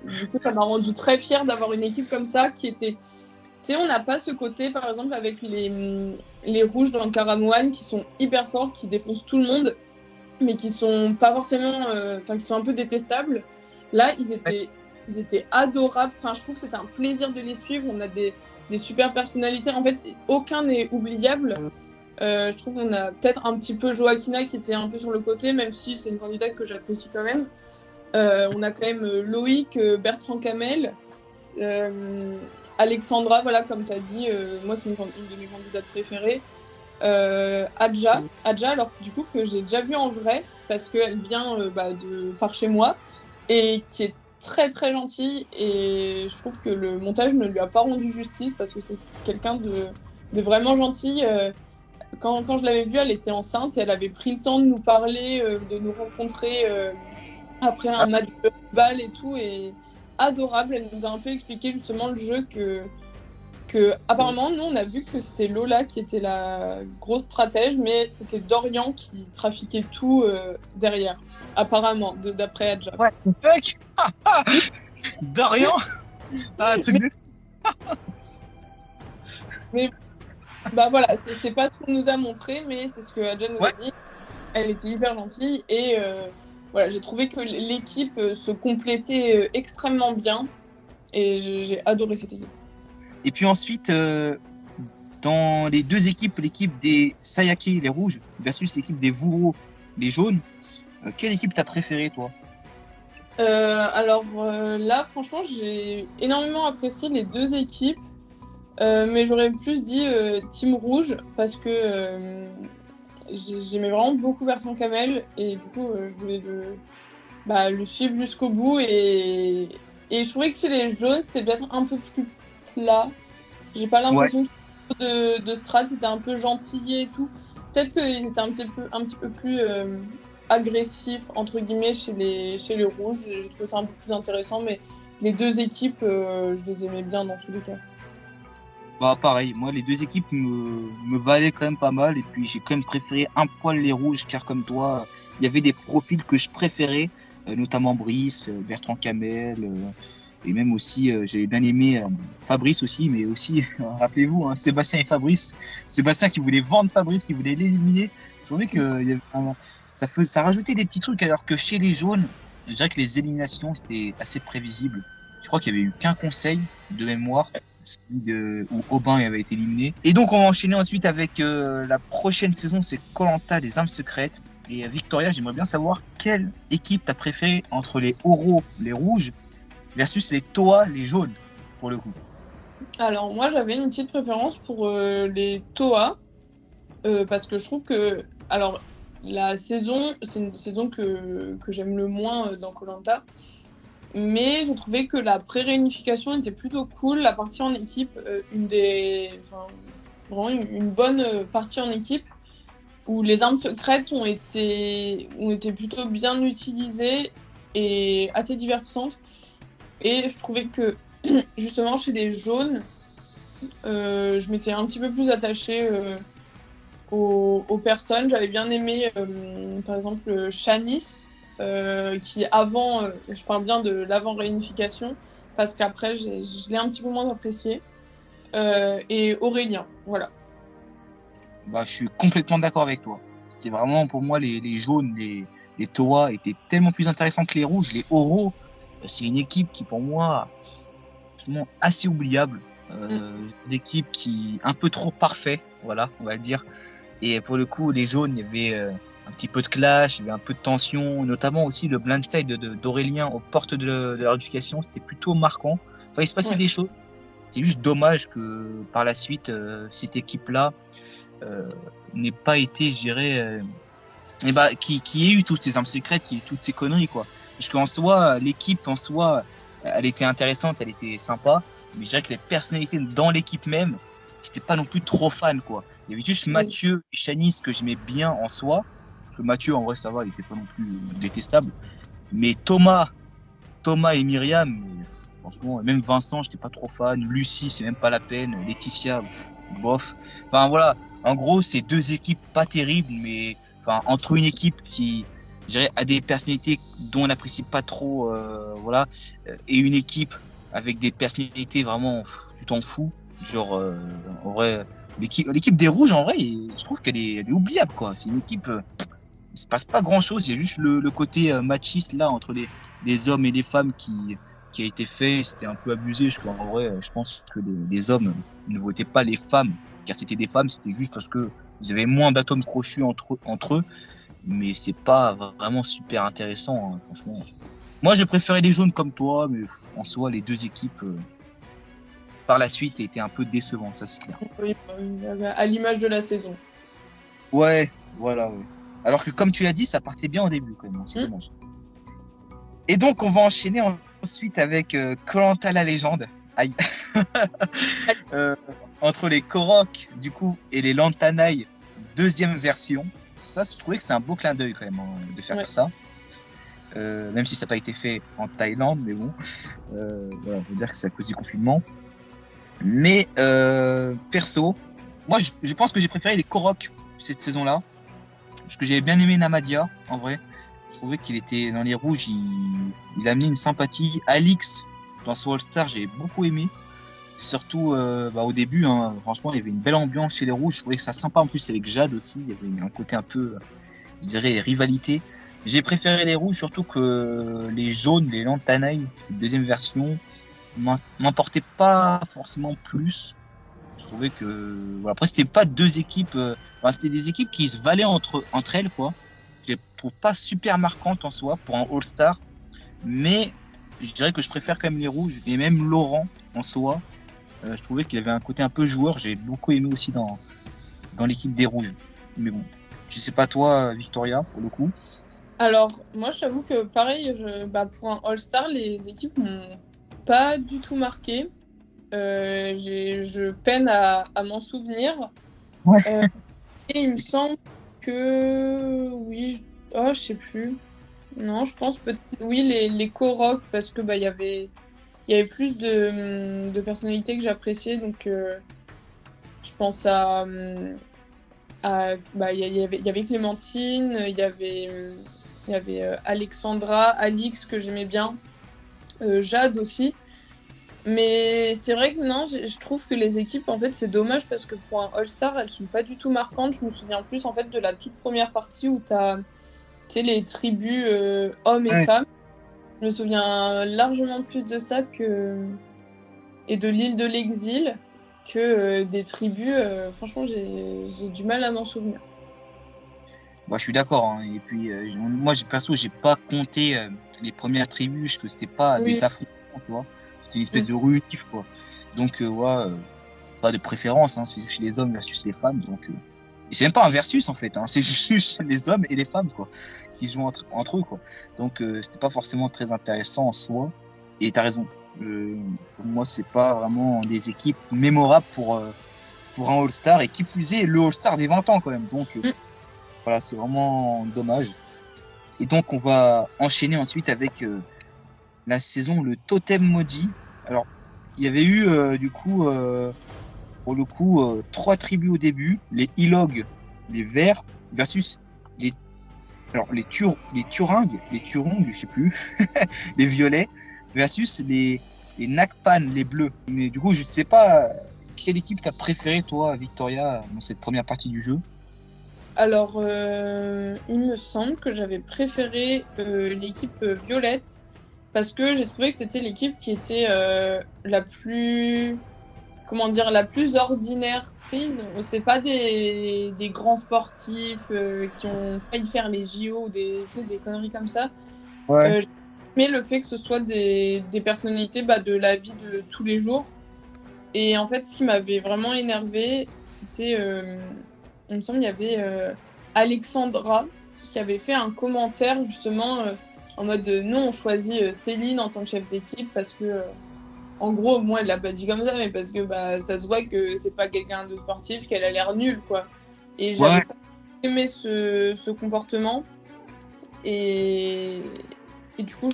du coup, ça m'a rendu très fière d'avoir une équipe comme ça qui était... Tu sais, on n'a pas ce côté, par exemple, avec les rouges dans le Karamouane qui sont hyper forts, qui défoncent tout le monde, mais qui sont pas forcément... qui sont un peu détestables. Là, ils étaient adorables. Enfin, je trouve que c'était un plaisir de les suivre. On a des super personnalités. En fait, aucun n'est oubliable. Je trouve qu'on a peut-être un petit peu Joaquina qui était un peu sur le côté, même si c'est une candidate que j'apprécie quand même. On a quand même Loïc, Bertrand Camel, Alexandra, voilà, comme tu as dit, moi c'est une de mes candidates préférées. Adja, alors du coup que j'ai déjà vue en vrai, parce qu'elle vient par chez moi, et qui est très très gentil et je trouve que le montage ne lui a pas rendu justice parce que c'est quelqu'un de vraiment gentil. Quand je l'avais vue, elle était enceinte et elle avait pris le temps de nous parler, de nous rencontrer après un match de balle et tout, et adorable. Elle nous a un peu expliqué justement le jeu que apparemment, nous, on a vu que c'était Lola qui était la grosse stratège, mais c'était Dorian qui trafiquait tout derrière, apparemment, d'après Adja. What the fuck? Dorian? Ah, mais bah voilà, c'est pas ce qu'on nous a montré, mais c'est ce que Adja nous a dit. Elle était hyper gentille et voilà, j'ai trouvé que l'équipe se complétait extrêmement bien et j'ai adoré cette équipe. Et puis ensuite, dans les deux équipes, l'équipe des Sayake, les rouges, versus l'équipe des Vuro, les jaunes, quelle équipe t'as préférée, toi? Alors là, franchement, j'ai énormément apprécié les deux équipes, mais j'aurais plus dit Team Rouge parce que j'aimais vraiment beaucoup Bertrand Kamel et du coup, je voulais le suivre jusqu'au bout et je trouvais que chez les jaunes, c'était peut-être un peu plus plat. J'ai pas l'impression que de strat, c'était un peu gentil et tout. Peut-être qu'ils étaient un petit peu plus agressifs entre guillemets chez les rouges. Je trouve ça un peu plus intéressant, mais les deux équipes, je les aimais bien dans tous les cas. Bah pareil, moi les deux équipes me valaient quand même pas mal et puis j'ai quand même préféré un poil les rouges car comme toi, il y avait des profils que je préférais, notamment Brice, Bertrand Kamel. Et même aussi, j'avais bien aimé Fabrice aussi, mais aussi, rappelez-vous, hein, Sébastien et Fabrice. Sébastien qui voulait vendre Fabrice, qui voulait l'éliminer. Je trouvais que ça rajoutait des petits trucs, alors que chez les jaunes, je dirais que les éliminations, c'était assez prévisible. Je crois qu'il y avait eu qu'un conseil de mémoire, celui où Aubin avait été éliminé. Et donc, on va enchaîner ensuite avec la prochaine saison, c'est Koh-Lanta, les âmes secrètes. Et Victoria, j'aimerais bien savoir quelle équipe t'as préférée entre les Oro, les rouges, versus les Toa, les jaunes, pour le coup. Alors moi j'avais une petite préférence pour les Toa, parce que je trouve que, alors la saison, c'est une saison que j'aime le moins dans Koh-Lanta, mais j'ai trouvé que la pré-réunification était plutôt cool, la partie en équipe, vraiment une bonne partie en équipe, où les armes secrètes ont été plutôt bien utilisées et assez divertissantes. Et je trouvais que, justement, chez les jaunes, je m'étais un petit peu plus attachée aux personnes. J'avais bien aimé, par exemple, Shanice, qui avant, je parle bien de l'avant-réunification, parce qu'après, je l'ai un petit peu moins apprécié. Et Aurélien, voilà. Bah, je suis complètement d'accord avec toi. C'était vraiment, pour moi, les jaunes, les Toa étaient tellement plus intéressants que les rouges. Les Oro, c'est une équipe qui, pour moi, est assez oubliable. D'équipe qui un peu trop parfait, voilà, on va le dire. Et pour le coup, les jaunes, il y avait un petit peu de clash, il y avait un peu de tension, notamment aussi le blindside d'Aurélien aux portes de la réunification, c'était plutôt marquant. Enfin, il se passait des choses. C'est juste dommage que par la suite, cette équipe-là n'ait pas été, je dirais, qui ait eu toutes ces armes secrètes, qui ait eu toutes ces conneries, quoi. Parce qu'en soi, l'équipe en soi, elle était intéressante, elle était sympa, mais je dirais que les personnalités dans l'équipe même, j'étais pas non plus trop fan, quoi. Il y avait juste Mathieu et Shanice que j'aimais bien en soi, parce que Mathieu, en vrai, ça va, il était pas non plus détestable. Mais Thomas et Myriam, franchement, même Vincent, j'étais pas trop fan. Lucie, c'est même pas la peine. Laetitia, bof. Enfin, voilà. En gros, c'est deux équipes pas terribles, mais enfin, entre une équipe qui, je dirais, a des personnalités dont on n'apprécie pas trop, et une équipe avec des personnalités vraiment, tu t'en fous. Genre, en vrai, l'équipe des rouges, en vrai, je trouve qu'elle est oubliable, quoi. C'est une équipe, il se passe pas grand chose. Il y a juste le côté machiste là entre les hommes et les femmes qui a été fait. C'était un peu abusé. En vrai, je pense que les hommes ne votaient pas les femmes car c'était des femmes. C'était juste parce que vous avez moins d'atomes crochus entre eux. Mais c'est pas vraiment super intéressant, hein, franchement. Moi, je préférais les jaunes comme toi, mais en soi, les deux équipes, par la suite, étaient un peu décevantes, ça c'est clair. Oui, à l'image de la saison. Ouais, voilà. Ouais. Alors que comme tu l'as dit, ça partait bien au début quand même, c'est dommage. Et donc, on va enchaîner ensuite avec Koh-Lanta la légende. Aïe. Entre les Korok, du coup, et les Lantanai, deuxième version. Ça, je trouvais que c'était un beau clin d'œil quand même de faire ça. Même si ça n'a pas été fait en Thaïlande, mais bon, voilà, on peut dire que c'est à cause du confinement. Mais perso, moi je pense que j'ai préféré les Korok cette saison-là, parce que j'avais bien aimé Namadia, en vrai. Je trouvais qu'il était dans les rouges, il a amené une sympathie. Alix, dans ce All-Star, j'ai beaucoup aimé. Surtout au début, hein, franchement, il y avait une belle ambiance chez les rouges. Je trouvais que ça sympa en plus avec Jade aussi. Il y avait un côté un peu, je dirais, rivalité. J'ai préféré les rouges, surtout que les jaunes, les Lantanai, cette deuxième version, m'importaient pas forcément plus. Je trouvais que, voilà. Après, c'était pas deux équipes, c'était des équipes qui se valaient entre elles, quoi. Je les trouve pas super marquantes en soi pour un All-Star, mais je dirais que je préfère quand même les rouges, et même Laurent en soi. Je trouvais qu'il avait un côté un peu joueur. J'ai beaucoup aimé aussi dans l'équipe des rouges. Mais bon, je sais pas toi, Victoria, pour le coup. Alors, moi, je t'avoue que pareil, pour un All-Star, les équipes m'ont pas du tout marqué. Je peine à m'en souvenir. Ouais. Et il me semble que oui, je sais plus. Non, je pense peut-être oui les Korok parce que il y avait plus de personnalités que j'appréciais, donc je pense à il y avait Clémentine, il y avait Alexandra, Alix que j'aimais bien, Jade aussi. Mais c'est vrai que non, je trouve que les équipes, en fait, c'est dommage parce que pour un All-Star, elles sont pas du tout marquantes. Je me souviens plus en fait de la toute première partie où t'as les tribus hommes et femmes. Je me souviens largement plus de ça et de l'île de l'exil que des tribus. Franchement, j'ai du mal à m'en souvenir. Bah, je suis d'accord. Hein. Et puis, moi, perso, j'ai pas compté les premières tribus, parce que c'était pas des affrontements, tu vois. C'était une espèce de rutif, quoi. Donc, pas de préférence, hein. C'est juste les hommes versus les femmes. Donc, et c'est même pas un versus, en fait. Hein. C'est juste les hommes et les femmes, quoi, qui jouent entre eux, quoi. Donc, c'était pas forcément très intéressant en soi. Et t'as raison. Pour moi, c'est pas vraiment des équipes mémorables pour un All-Star. Et qui plus est, le All-Star des 20 ans, quand même. Donc, voilà, c'est vraiment dommage. Et donc, on va enchaîner ensuite avec la saison Le Totem Maudit. Alors, il y avait eu, pour le coup, 3 tribus au début. Les Ilog, les Verts, versus les Turingues, je sais plus, les Violets, versus les Nakpan, les Bleus. Mais du coup, je sais pas quelle équipe t'as préféré, toi, Victoria, dans cette première partie du jeu. Alors, il me semble que j'avais préféré l'équipe violette parce que j'ai trouvé que c'était l'équipe qui était la plus ordinaire. Tu sais, c'est pas des grands sportifs qui ont failli faire les JO ou des conneries comme ça. Ouais. Mais le fait que ce soit des personnalités de la vie de tous les jours. Et en fait, ce qui m'avait vraiment énervé, c'était... il me semble qu'il y avait Alexandra qui avait fait un commentaire justement en mode nous on choisit Céline en tant que chef d'équipe parce que en gros moi elle l'a pas dit comme ça mais parce que ça se voit que c'est pas quelqu'un de sportif, qu'elle a l'air nulle quoi. Et j'avais pas aimé ce comportement et du coup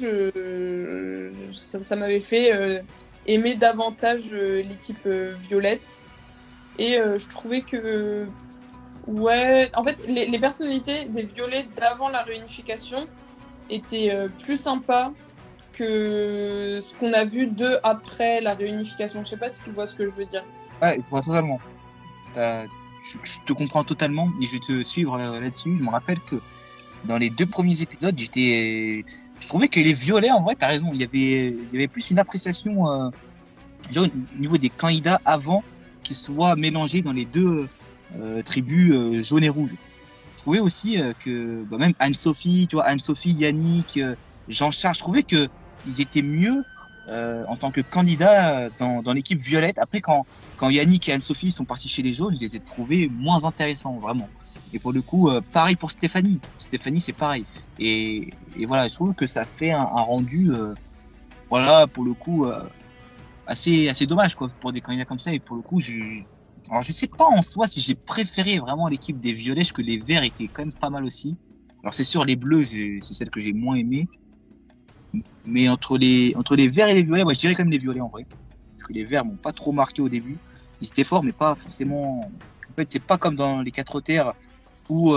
ça m'avait fait aimer davantage l'équipe violette et je trouvais que ouais, en fait, les personnalités des violets d'avant la réunification étaient plus sympas que ce qu'on a vu d'eux après la réunification. Je sais pas si tu vois ce que je veux dire. Ouais, je vois totalement. Je te comprends totalement et je vais te suivre là-dessus. Je me rappelle que dans les 2 premiers épisodes, je trouvais que les violets, en vrai, t'as raison, il y avait plus une appréciation au niveau des candidats avant qu'ils soient mélangés dans les 2 tribus jaune et rouge. Je trouvais aussi que même Anne-Sophie, tu vois, Anne-Sophie, Yannick, Jean-Charles, je trouvais que ils étaient mieux en tant que candidats dans l'équipe violette. Après, quand Yannick et Anne-Sophie sont partis chez les jaunes, je les ai trouvés moins intéressants, vraiment. Et pour le coup, pareil pour Stéphanie. Stéphanie, c'est pareil. Et voilà, je trouve que ça fait un rendu, voilà, pour le coup, assez dommage, quoi, pour des candidats comme ça. Et pour le coup, alors je sais pas en soi si j'ai préféré vraiment l'équipe des Violets, parce que les Verts étaient quand même pas mal aussi. Alors c'est sûr, les Bleus, c'est celle que j'ai moins aimée. Mais entre les Verts et les Violets, moi, je dirais quand même les Violets en vrai. Parce que les Verts m'ont pas trop marqué au début. Ils étaient forts, mais pas forcément. En fait, c'est pas comme dans les Quatre Terres où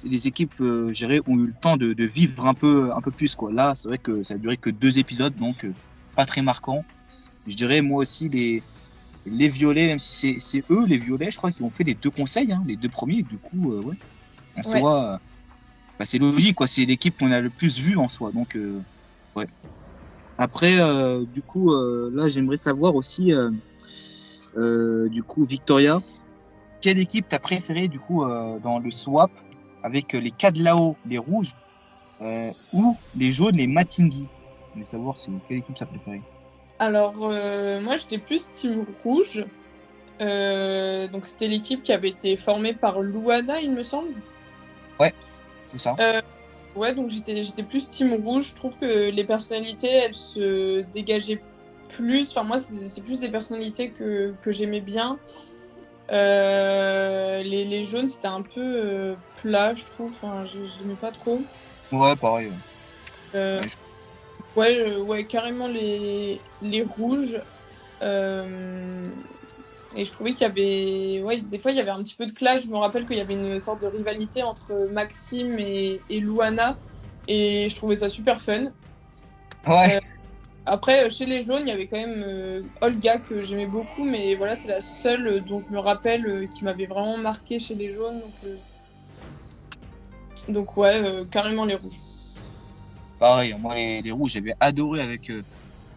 les équipes gérées ont eu le temps de vivre un peu plus, quoi. Là, c'est vrai que ça a duré que 2 épisodes, donc pas très marquant. Je dirais moi aussi les Violets, même si c'est eux les Violets, je crois qu'ils ont fait les 2 conseils, hein, les 2 premiers. Du coup, ouais, en soi, bah, c'est logique, quoi. C'est l'équipe qu'on a le plus vue en soi, donc ouais. Après, du coup, là, j'aimerais savoir aussi, du coup, Victoria, quelle équipe t'as préférée du coup dans le swap avec les Kadlao, les rouges, ou les jaunes, les Matingui? Je veux savoir quelle équipe t'as préférée. Alors, moi, j'étais plus team rouge. Donc, c'était l'équipe qui avait été formée par Luana, il me semble. Ouais, c'est ça. Ouais, donc j'étais plus team rouge. Je trouve que les personnalités, elles se dégageaient plus. Enfin, moi, c'est plus des personnalités que j'aimais bien. Les jaunes, c'était un peu plat, je trouve. Enfin, j'aimais pas trop. Ouais, pareil. Euh, ouais, carrément les rouges. Et je trouvais qu'il y avait, ouais, des fois il y avait un petit peu de clash. Je me rappelle qu'il y avait une sorte de rivalité entre Maxime et Luana, et je trouvais ça super fun. Ouais. Après, chez les jaunes, il y avait quand même Olga que j'aimais beaucoup, mais voilà, c'est la seule dont je me rappelle qui m'avait vraiment marqué chez les jaunes. Donc ouais, carrément les rouges. Pareil, moi les rouges, j'avais adoré avec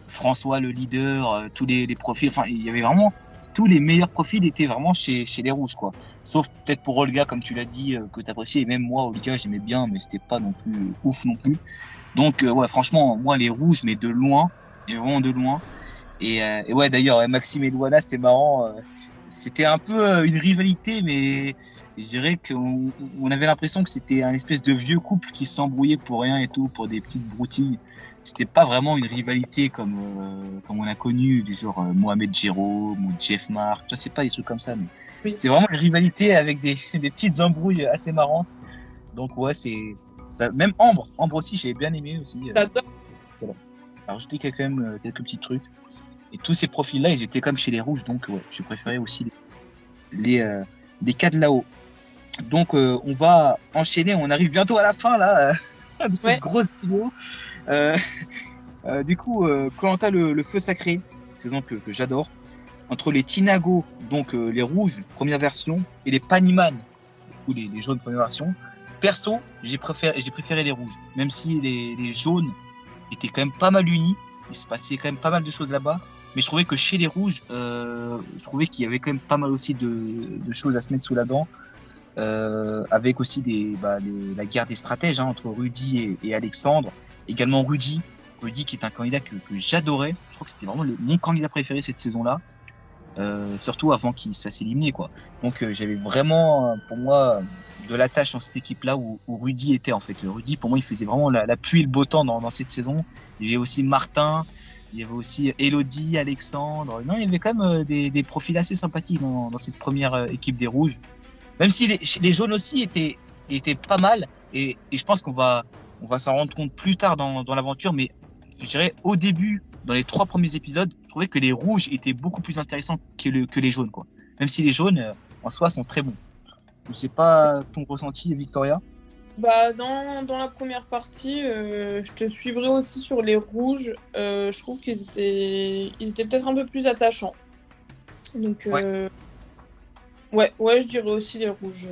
François le leader, tous les profils. Enfin, il y avait vraiment tous les meilleurs profils étaient vraiment chez les rouges, quoi. Sauf peut-être pour Olga, comme tu l'as dit, que t'appréciais. Et même moi, Olga, j'aimais bien, mais c'était pas non plus ouf non plus. Donc ouais, franchement, moi les rouges, mais de loin, et vraiment de loin. Et ouais, d'ailleurs, Maxime et Luana, c'était marrant. C'était un peu une rivalité, mais je dirais qu'on avait l'impression que c'était un espèce de vieux couple qui s'embrouillait pour rien et tout, pour des petites broutilles. C'était pas vraiment une rivalité comme on a connu, du genre Mohamed Jérôme ou Jeff Mark. Tu vois, c'est pas des trucs comme ça, mais Oui. c'était vraiment une rivalité avec des petites embrouilles assez marrantes. Donc ouais, c'est ça. Même Ambre aussi, j'avais bien aimé aussi. J'adore. Voilà. Alors je dis qu'il y a quand même quelques petits trucs. Et tous ces profils-là, ils étaient comme chez les rouges, donc ouais, je préférais aussi les cas de là-haut. Donc on va enchaîner, on arrive bientôt à la fin là de cette Ouais. grosse vidéo. Euh, du coup, Koh-Lanta le feu sacré, saison que j'adore, entre les Tinago, donc les rouges, première version, et les Paniman, ou les jaunes, première version. Perso, j'ai préféré les rouges, même si les jaunes étaient quand même pas mal unis, il se passait quand même pas mal de choses là-bas. Mais je trouvais que chez les rouges, je trouvais qu'il y avait quand même pas mal aussi de choses à se mettre sous la dent. Avec aussi la guerre des stratèges entre Rudy et Alexandre. Également Rudy qui est un candidat que j'adorais. Je crois que c'était vraiment mon candidat préféré cette saison-là. Surtout avant qu'il se fasse éliminer, quoi. Donc j'avais vraiment, pour moi, de l'attache dans cette équipe-là où Rudy était, en fait. Rudy, pour moi, il faisait vraiment la pluie et le beau temps dans cette saison. Il y avait aussi Martin, il y avait aussi Elodie, Alexandre. Non, il y avait quand même des profils assez sympathiques dans cette première équipe des Rouges. Même si les jaunes aussi étaient pas mal. Et je pense qu'on va s'en rendre compte plus tard dans l'aventure. Mais je dirais au début, dans les 3 premiers épisodes, je trouvais que les rouges étaient beaucoup plus intéressants que les jaunes, quoi. Même si les jaunes, en soi, sont très bons. Je sais pas ton ressenti, Victoria. Bah, dans la première partie, je te suivrai aussi sur les rouges. Je trouve qu'ils étaient peut-être un peu plus attachants. Donc, ouais, je dirais aussi les rouges.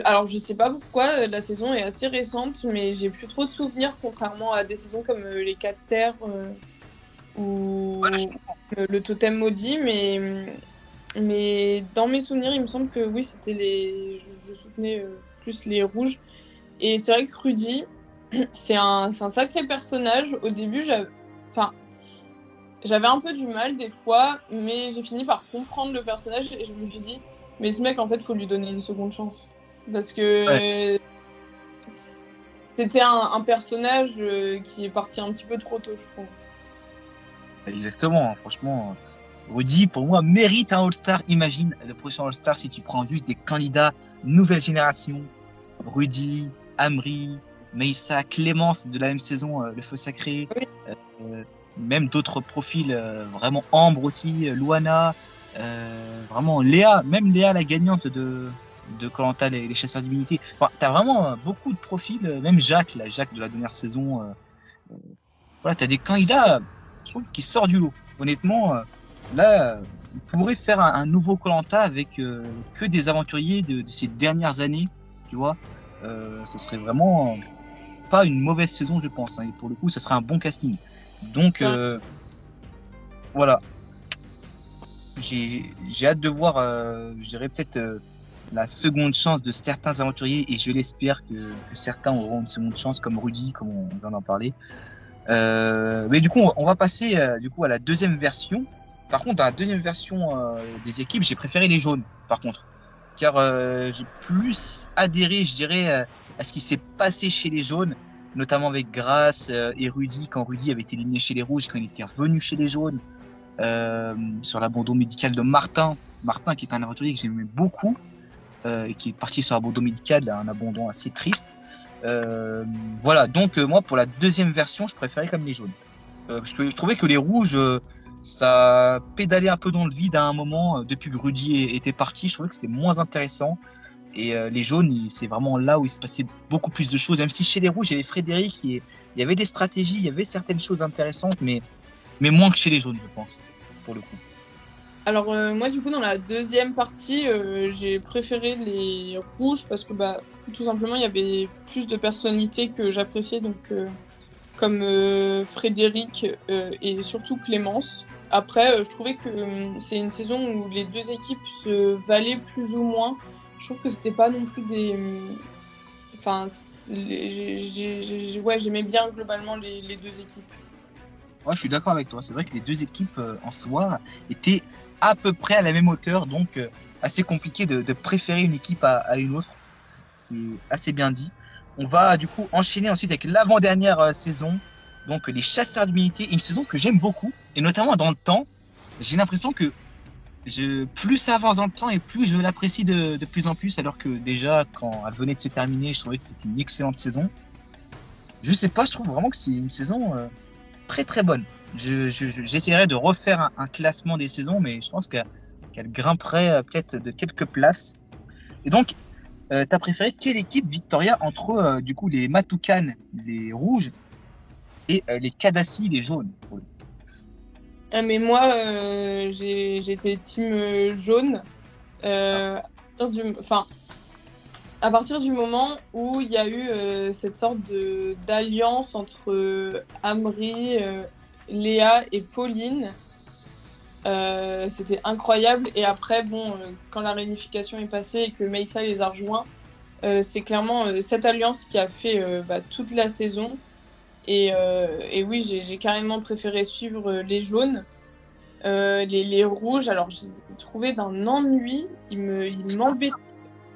Alors, je sais pas pourquoi, la saison est assez récente, mais j'ai plus trop de souvenirs, contrairement à des saisons comme les 4 terres ou Ouais, je comprends. le totem maudit. Mais dans mes souvenirs, il me semble que oui, je soutenais plus les rouges. Et c'est vrai que Rudy, c'est un sacré personnage. Au début, j'avais un peu du mal des fois, mais j'ai fini par comprendre le personnage et je me suis dit, Mais ce mec, en fait, faut lui donner une seconde chance. Parce que c'était un personnage qui est parti un petit peu trop tôt, je trouve. Exactement, franchement. Rudy, pour moi, mérite un All-Star. Imagine le prochain All-Star si tu prends juste des candidats nouvelle génération. Rudy, Amri, Meissa, Clémence de la même saison, le feu sacré. Oui. Même d'autres profils, vraiment Ambre aussi, Luana, vraiment Léa, même Léa la gagnante de Koh-Lanta, les chasseurs d'immunité. Enfin, t'as vraiment beaucoup de profils, même Jacques de la dernière saison. Voilà, t'as des candidats, je trouve, qui sortent du lot. Honnêtement, là, on pourrait faire un nouveau Koh-Lanta avec que des aventuriers de ces dernières années, tu vois. Ce serait vraiment pas une mauvaise saison, je pense. Et pour le coup, ça serait un bon casting. Donc, voilà. J'ai hâte de voir, je dirais peut-être la seconde chance de certains aventuriers, et je l'espère que certains auront une seconde chance, comme Rudy, comme on vient d'en parler. Mais du coup, on va passer du coup à la deuxième version. Par contre, dans la deuxième version des équipes, j'ai préféré les jaunes, par contre. Car j'ai plus adhéré, je dirais, à ce qui s'est passé chez les jaunes, notamment avec Grace et Rudy, quand Rudy avait été éliminé chez les rouges, quand il était revenu chez les jaunes, sur l'abandon médical de Martin, qui est un aventurier que j'aimais beaucoup, et qui est parti sur l'abandon médical, un abandon assez triste. Voilà, donc moi pour la deuxième version, je préférais comme les jaunes. Parce que je trouvais que les rouges, ça pédalait un peu dans le vide à un moment, depuis que Rudy était parti, je trouvais que c'était moins intéressant. Et les jaunes, c'est vraiment là où il se passait beaucoup plus de choses. Même si chez les rouges, il y avait Frédéric, il y avait des stratégies, il y avait certaines choses intéressantes, mais moins que chez les jaunes, je pense, pour le coup. Alors moi du coup dans la deuxième partie j'ai préféré les rouges parce que tout simplement il y avait plus de personnalités que j'appréciais, donc comme Frédéric et surtout Clémence. Après je trouvais que c'est une saison où les deux équipes se valaient plus ou moins. Je trouve que c'était pas non plus des... Enfin, j'aimais bien globalement les deux équipes. Ouais, je suis d'accord avec toi. C'est vrai que les deux équipes en soi étaient à peu près à la même hauteur, donc assez compliqué de préférer une équipe à une autre. C'est assez bien dit. On va du coup enchaîner ensuite avec l'avant-dernière saison, donc les chasseurs d'immunité, une saison que j'aime beaucoup, et notamment dans le temps. J'ai l'impression que plus ça avance dans le temps et plus je l'apprécie de plus en plus, alors que déjà quand elle venait de se terminer, je trouvais que c'était une excellente saison. Je sais pas, je trouve vraiment que c'est une saison très très bonne. J'essaierai de refaire un classement des saisons, mais je pense qu'elle grimperait peut-être de quelques places. Et donc, t'as préféré quelle équipe, Victoria, entre du coup les Matukan, les rouges, et les Kadassi, les jaunes? Mais moi, j'étais team jaune. À partir du moment où il y a eu cette sorte d'alliance entre Amri, Léa et Pauline, c'était incroyable. Et après, quand la réunification est passée et que Meissa les a rejoints, c'est clairement cette alliance qui a fait toute la saison. Et oui, j'ai carrément préféré suivre les jaunes. Les rouges, alors je les ai trouvés d'un ennui, ils m'embêtaient.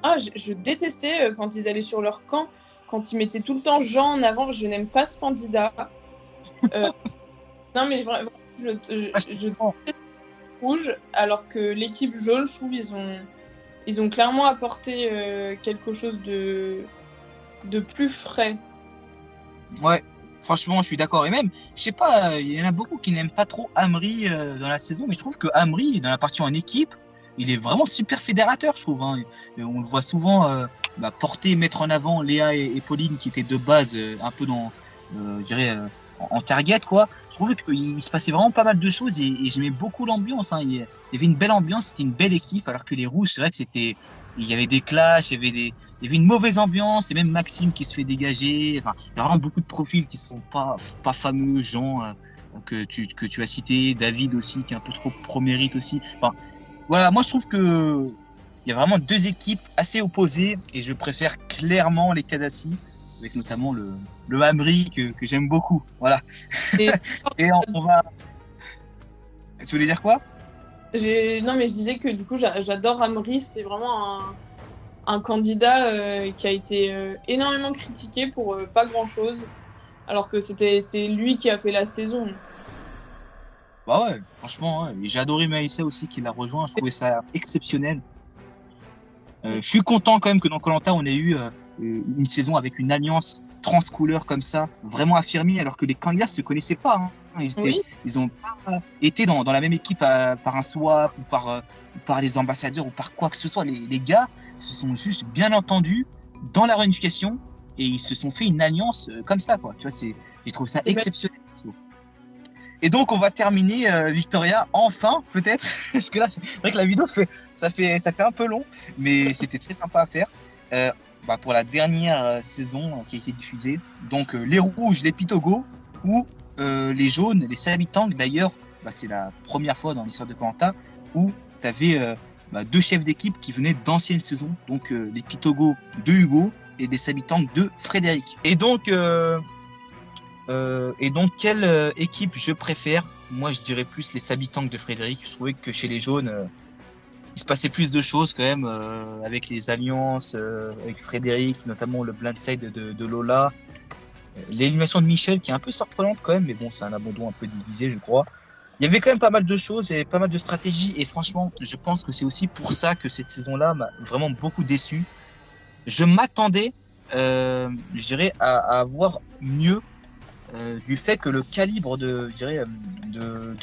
Ah, je détestais quand ils allaient sur leur camp, quand ils mettaient tout le temps Jean en avant. Je n'aime pas ce candidat. Non, mais vraiment, je déteste les rouges, alors que l'équipe jaune, je trouve, ils ont clairement apporté quelque chose de plus frais. Ouais, franchement, je suis d'accord. Et même, je sais pas, il y en a beaucoup qui n'aiment pas trop Amri dans la saison, mais je trouve que Amri, dans la partie en équipe, il est vraiment super fédérateur, je trouve. Hein. Et on le voit souvent porter, mettre en avant Léa et Pauline, qui étaient de base un peu dans, je dirais, en target, quoi. Je trouvais qu'il se passait vraiment pas mal de choses et j'aimais beaucoup l'ambiance. Hein. Il y avait une belle ambiance, c'était une belle équipe, alors que les rouges, c'est vrai que il y avait des clashs, il y avait une mauvaise ambiance, et même Maxime qui se fait dégager. Enfin, il y a vraiment beaucoup de profils qui sont pas fameux, Jean, que tu as cité, David aussi, qui est un peu trop pro-mérite aussi. Enfin, voilà, moi je trouve que il y a vraiment deux équipes assez opposées, et je préfère clairement les Kadassi, avec notamment le Amri que j'aime beaucoup. Voilà. Et on va. Tu voulais dire quoi? Non, mais je disais que du coup, j'adore Amri. C'est vraiment un candidat qui a été énormément critiqué pour pas grand-chose, alors que c'est lui qui a fait la saison. Bah ouais, franchement, ouais. Et j'ai adoré Maïssa aussi qui l'a rejoint. Je trouvais ça exceptionnel. Je suis content quand même que dans koh on ait eu une saison avec une alliance transcouleur comme ça, vraiment affirmée, alors que les candidats se connaissaient pas. Hein. Oui. Ils ont pas été dans la même équipe par un swap ou par les ambassadeurs ou par quoi que ce soit. Les gars se sont juste bien entendus dans la réunification et ils se sont fait une alliance comme ça, quoi. Tu vois, j'ai trouvé ça exceptionnel. Et donc on va terminer Victoria enfin peut-être parce que là c'est vrai que la vidéo ça fait un peu long mais c'était très sympa à faire pour la dernière saison qui a été diffusée. Donc les rouges, les Pitogo ou les jaunes, les Sabitang. D'ailleurs c'est la première fois dans l'histoire de koh-lanta où tu avais deux chefs d'équipe qui venaient d'anciennes saisons, donc les Pitogo de Hugo et les Sabitang de Frédéric. Et donc, quelle équipe je préfère? Moi, je dirais plus les Sabitang de Frédéric. Je trouvais que chez les jaunes, il se passait plus de choses quand même, avec les alliances, avec Frédéric, notamment le blindside de Lola. L'élimination de Michel qui est un peu surprenante quand même, mais bon, c'est un abandon un peu divisé, je crois. Il y avait quand même pas mal de choses et pas mal de stratégies. Et franchement, je pense que c'est aussi pour ça que cette saison-là m'a vraiment beaucoup déçu. Je m'attendais, je dirais, à avoir mieux. Du fait que le calibre de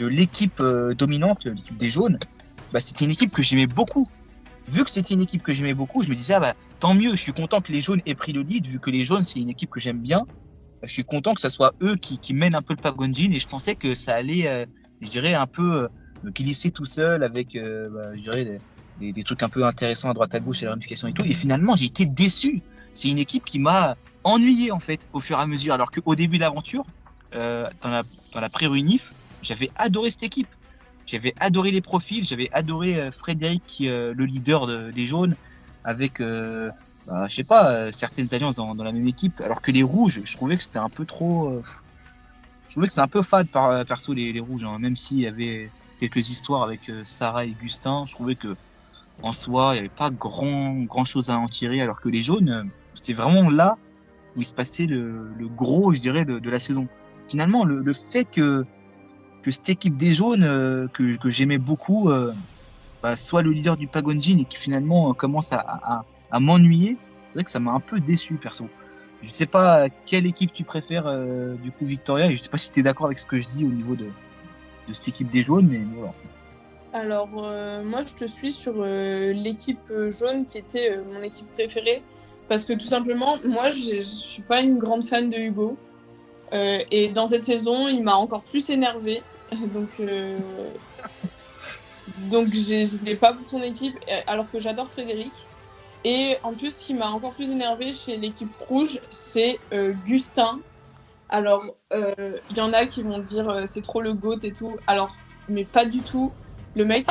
l'équipe dominante, l'équipe des jaunes, c'était une équipe que j'aimais beaucoup. Vu que c'était une équipe que j'aimais beaucoup, je me disais tant mieux, je suis content que les jaunes aient pris le lead, vu que les jaunes c'est une équipe que j'aime bien. Je suis content que ça soit eux qui mènent un peu le Pagonjin et je pensais que ça allait, un peu me glisser tout seul avec, des trucs un peu intéressants à droite à gauche et la réunification et tout. Et finalement, j'ai été déçu. C'est une équipe qui m'a ennuyé en fait au fur et à mesure. Alors qu'au début de l'aventure, dans la pré-réunif, j'avais adoré cette équipe. J'avais adoré les profils, j'avais adoré Frédéric, le leader des jaunes, avec certaines alliances dans la même équipe. Alors que les rouges, je trouvais que c'était un peu trop. Je trouvais que c'est un peu fade perso les rouges, hein. Même s'il y avait quelques histoires avec Sarah et Gustin, je trouvais que en soi, il n'y avait pas grand chose à en tirer, alors que les jaunes, c'était vraiment là où il se passait le gros, je dirais, de la saison. Finalement, le fait que cette équipe des jaunes, que j'aimais beaucoup, soit le leader du Pagonjin et qui finalement commence à m'ennuyer, c'est vrai que ça m'a un peu déçu, perso. Je sais pas quelle équipe tu préfères, du coup, Victoria, et je sais pas si tu es d'accord avec ce que je dis au niveau de cette équipe des jaunes, mais voilà. Alors, moi, je te suis sur l'équipe jaune qui était mon équipe préférée. Parce que tout simplement, moi, je suis pas une grande fan de Hugo. Et dans cette saison, il m'a encore plus énervée. Donc je l'ai pas pour son équipe, alors que j'adore Frédéric. Et en plus, ce qui m'a encore plus énervée chez l'équipe rouge, c'est Gustin. Alors, il y en a qui vont dire c'est trop le GOAT et tout. Alors, mais pas du tout. Le mec,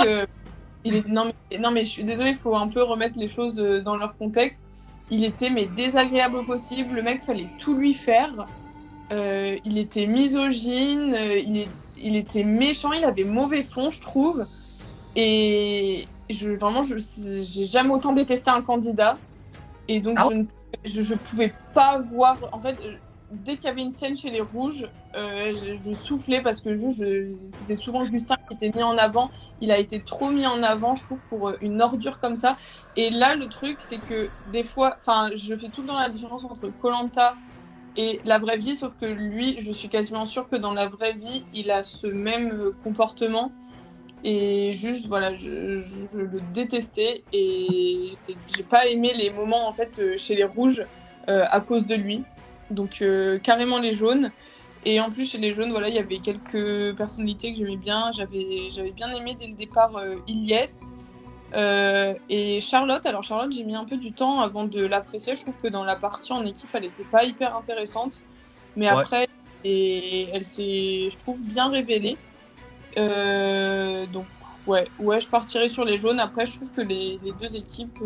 non mais je suis désolée, il faut un peu remettre les choses dans leur contexte. Il était désagréable au possible. Le mec, fallait tout lui faire. Il était misogyne. Il était méchant. Il avait mauvais fond, je trouve. Et vraiment, j'ai jamais autant détesté un candidat. Et donc, je pouvais pas voir. En fait, dès qu'il y avait une scène chez les rouges, je soufflais parce que c'était souvent Gustin qui était mis en avant. Il a été trop mis en avant, je trouve, pour une ordure comme ça. Et là, le truc, c'est que des fois, je fais tout le temps la différence entre koh-lanta et la vraie vie, sauf que lui, je suis quasiment sûre que dans la vraie vie, il a ce même comportement. Et juste, voilà, je le détestais et j'ai pas aimé les moments en fait chez les rouges à cause de lui. Donc carrément les jaunes. Et en plus chez les jaunes, voilà, il y avait quelques personnalités que j'aimais bien. J'avais bien aimé dès le départ Ilyes et Charlotte. Alors Charlotte, j'ai mis un peu du temps avant de l'apprécier. Je trouve que dans la partie en équipe, elle était pas hyper intéressante. Mais après, elle s'est, je trouve, bien révélée. Donc ouais, je partirais sur les jaunes. Après, je trouve que les deux équipes,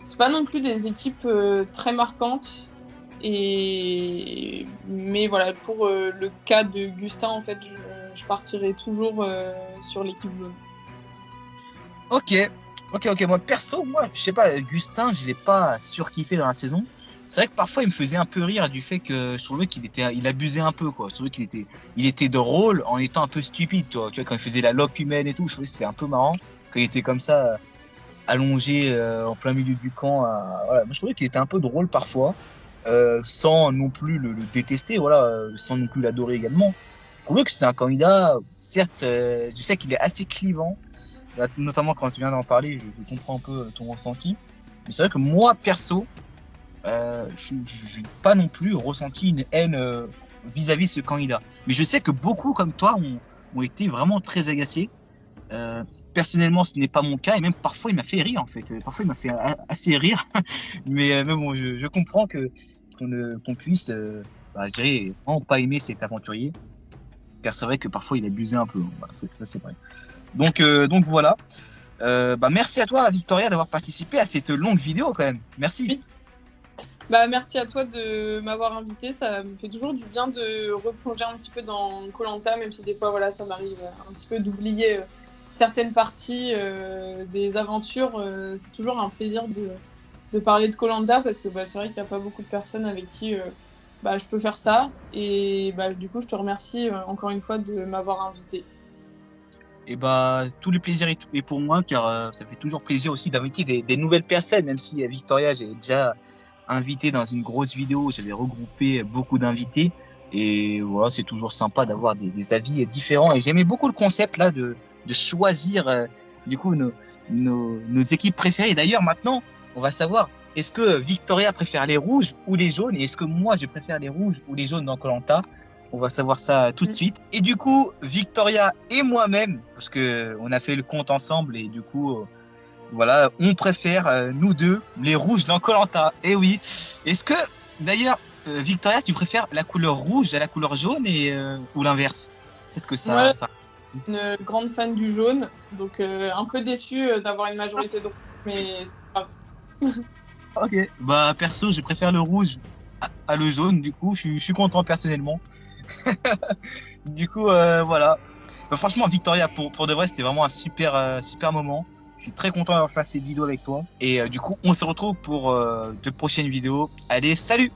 c'est pas non plus des équipes très marquantes. Mais voilà, pour le cas de Gustin, en fait, je partirai toujours sur l'équipe jaune. Ok. Moi, perso, je sais pas, Gustin, je l'ai pas surkiffé dans la saison. C'est vrai que parfois, il me faisait un peu rire du fait que je trouvais il abusait un peu, quoi. Je trouvais il était drôle en étant un peu stupide, toi. Tu vois, quand il faisait la loque humaine et tout, je trouvais que c'est un peu marrant. Quand il était comme ça, allongé en plein milieu du camp. Voilà. Moi, je trouvais qu'il était un peu drôle parfois, sans non plus le détester, voilà, sans non plus l'adorer également. Je trouvais que c'était un candidat, certes, je sais qu'il est assez clivant, notamment quand tu viens d'en parler, je comprends un peu ton ressenti. Mais c'est vrai que moi, perso, je n'ai pas non plus ressenti une haine vis-à-vis de ce candidat. Mais je sais que beaucoup comme toi ont été vraiment très agacés. Personnellement, ce n'est pas mon cas et même parfois il m'a fait rire en fait. Parfois il m'a fait assez rire, mais bon, je comprends qu'on puisse, je dirais, vraiment pas aimer cet aventurier, car c'est vrai que parfois il abusait un peu. Voilà, ça c'est vrai. Donc voilà. Merci à toi Victoria d'avoir participé à cette longue vidéo quand même. Merci. Oui. Merci à toi de m'avoir invité. Ça me fait toujours du bien de replonger un petit peu dans Koh-Lanta, même si des fois, voilà, ça m'arrive un petit peu d'oublier certaines parties des aventures. C'est toujours un plaisir de parler de Koh-Lanta parce que c'est vrai qu'il n'y a pas beaucoup de personnes avec qui je peux faire ça. Et du coup, je te remercie encore une fois de m'avoir invité. Et tout le plaisir est pour moi, car ça fait toujours plaisir aussi d'inviter des nouvelles personnes, même si Victoria, j'ai déjà invité dans une grosse vidéo, j'avais regroupé beaucoup d'invités. Et voilà, c'est toujours sympa d'avoir des avis différents. Et j'aimais beaucoup le concept là de choisir du coup nos équipes préférées. D'ailleurs, maintenant, on va savoir, est-ce que Victoria préfère les rouges ou les jaunes, et est-ce que moi je préfère les rouges ou les jaunes dans Koh-Lanta? On va savoir ça tout de suite. Et du coup, Victoria et moi-même, parce que on a fait le compte ensemble, et du coup, voilà, on préfère nous deux les rouges dans Koh-Lanta. Et oui. Est-ce que d'ailleurs, Victoria, tu préfères la couleur rouge à la couleur jaune ou l'inverse? Peut-être que ça. Moi, une grande fan du jaune, donc un peu déçue d'avoir une majorité de rouge, mais c'est pas grave. Ok. Perso, je préfère le rouge à le jaune. Du coup, je suis content personnellement. Du coup, voilà. Franchement, Victoria, pour de vrai, c'était vraiment un super moment. Je suis très content d'avoir fait cette vidéo avec toi. Et du coup, on se retrouve pour de prochaines vidéos. Allez, salut!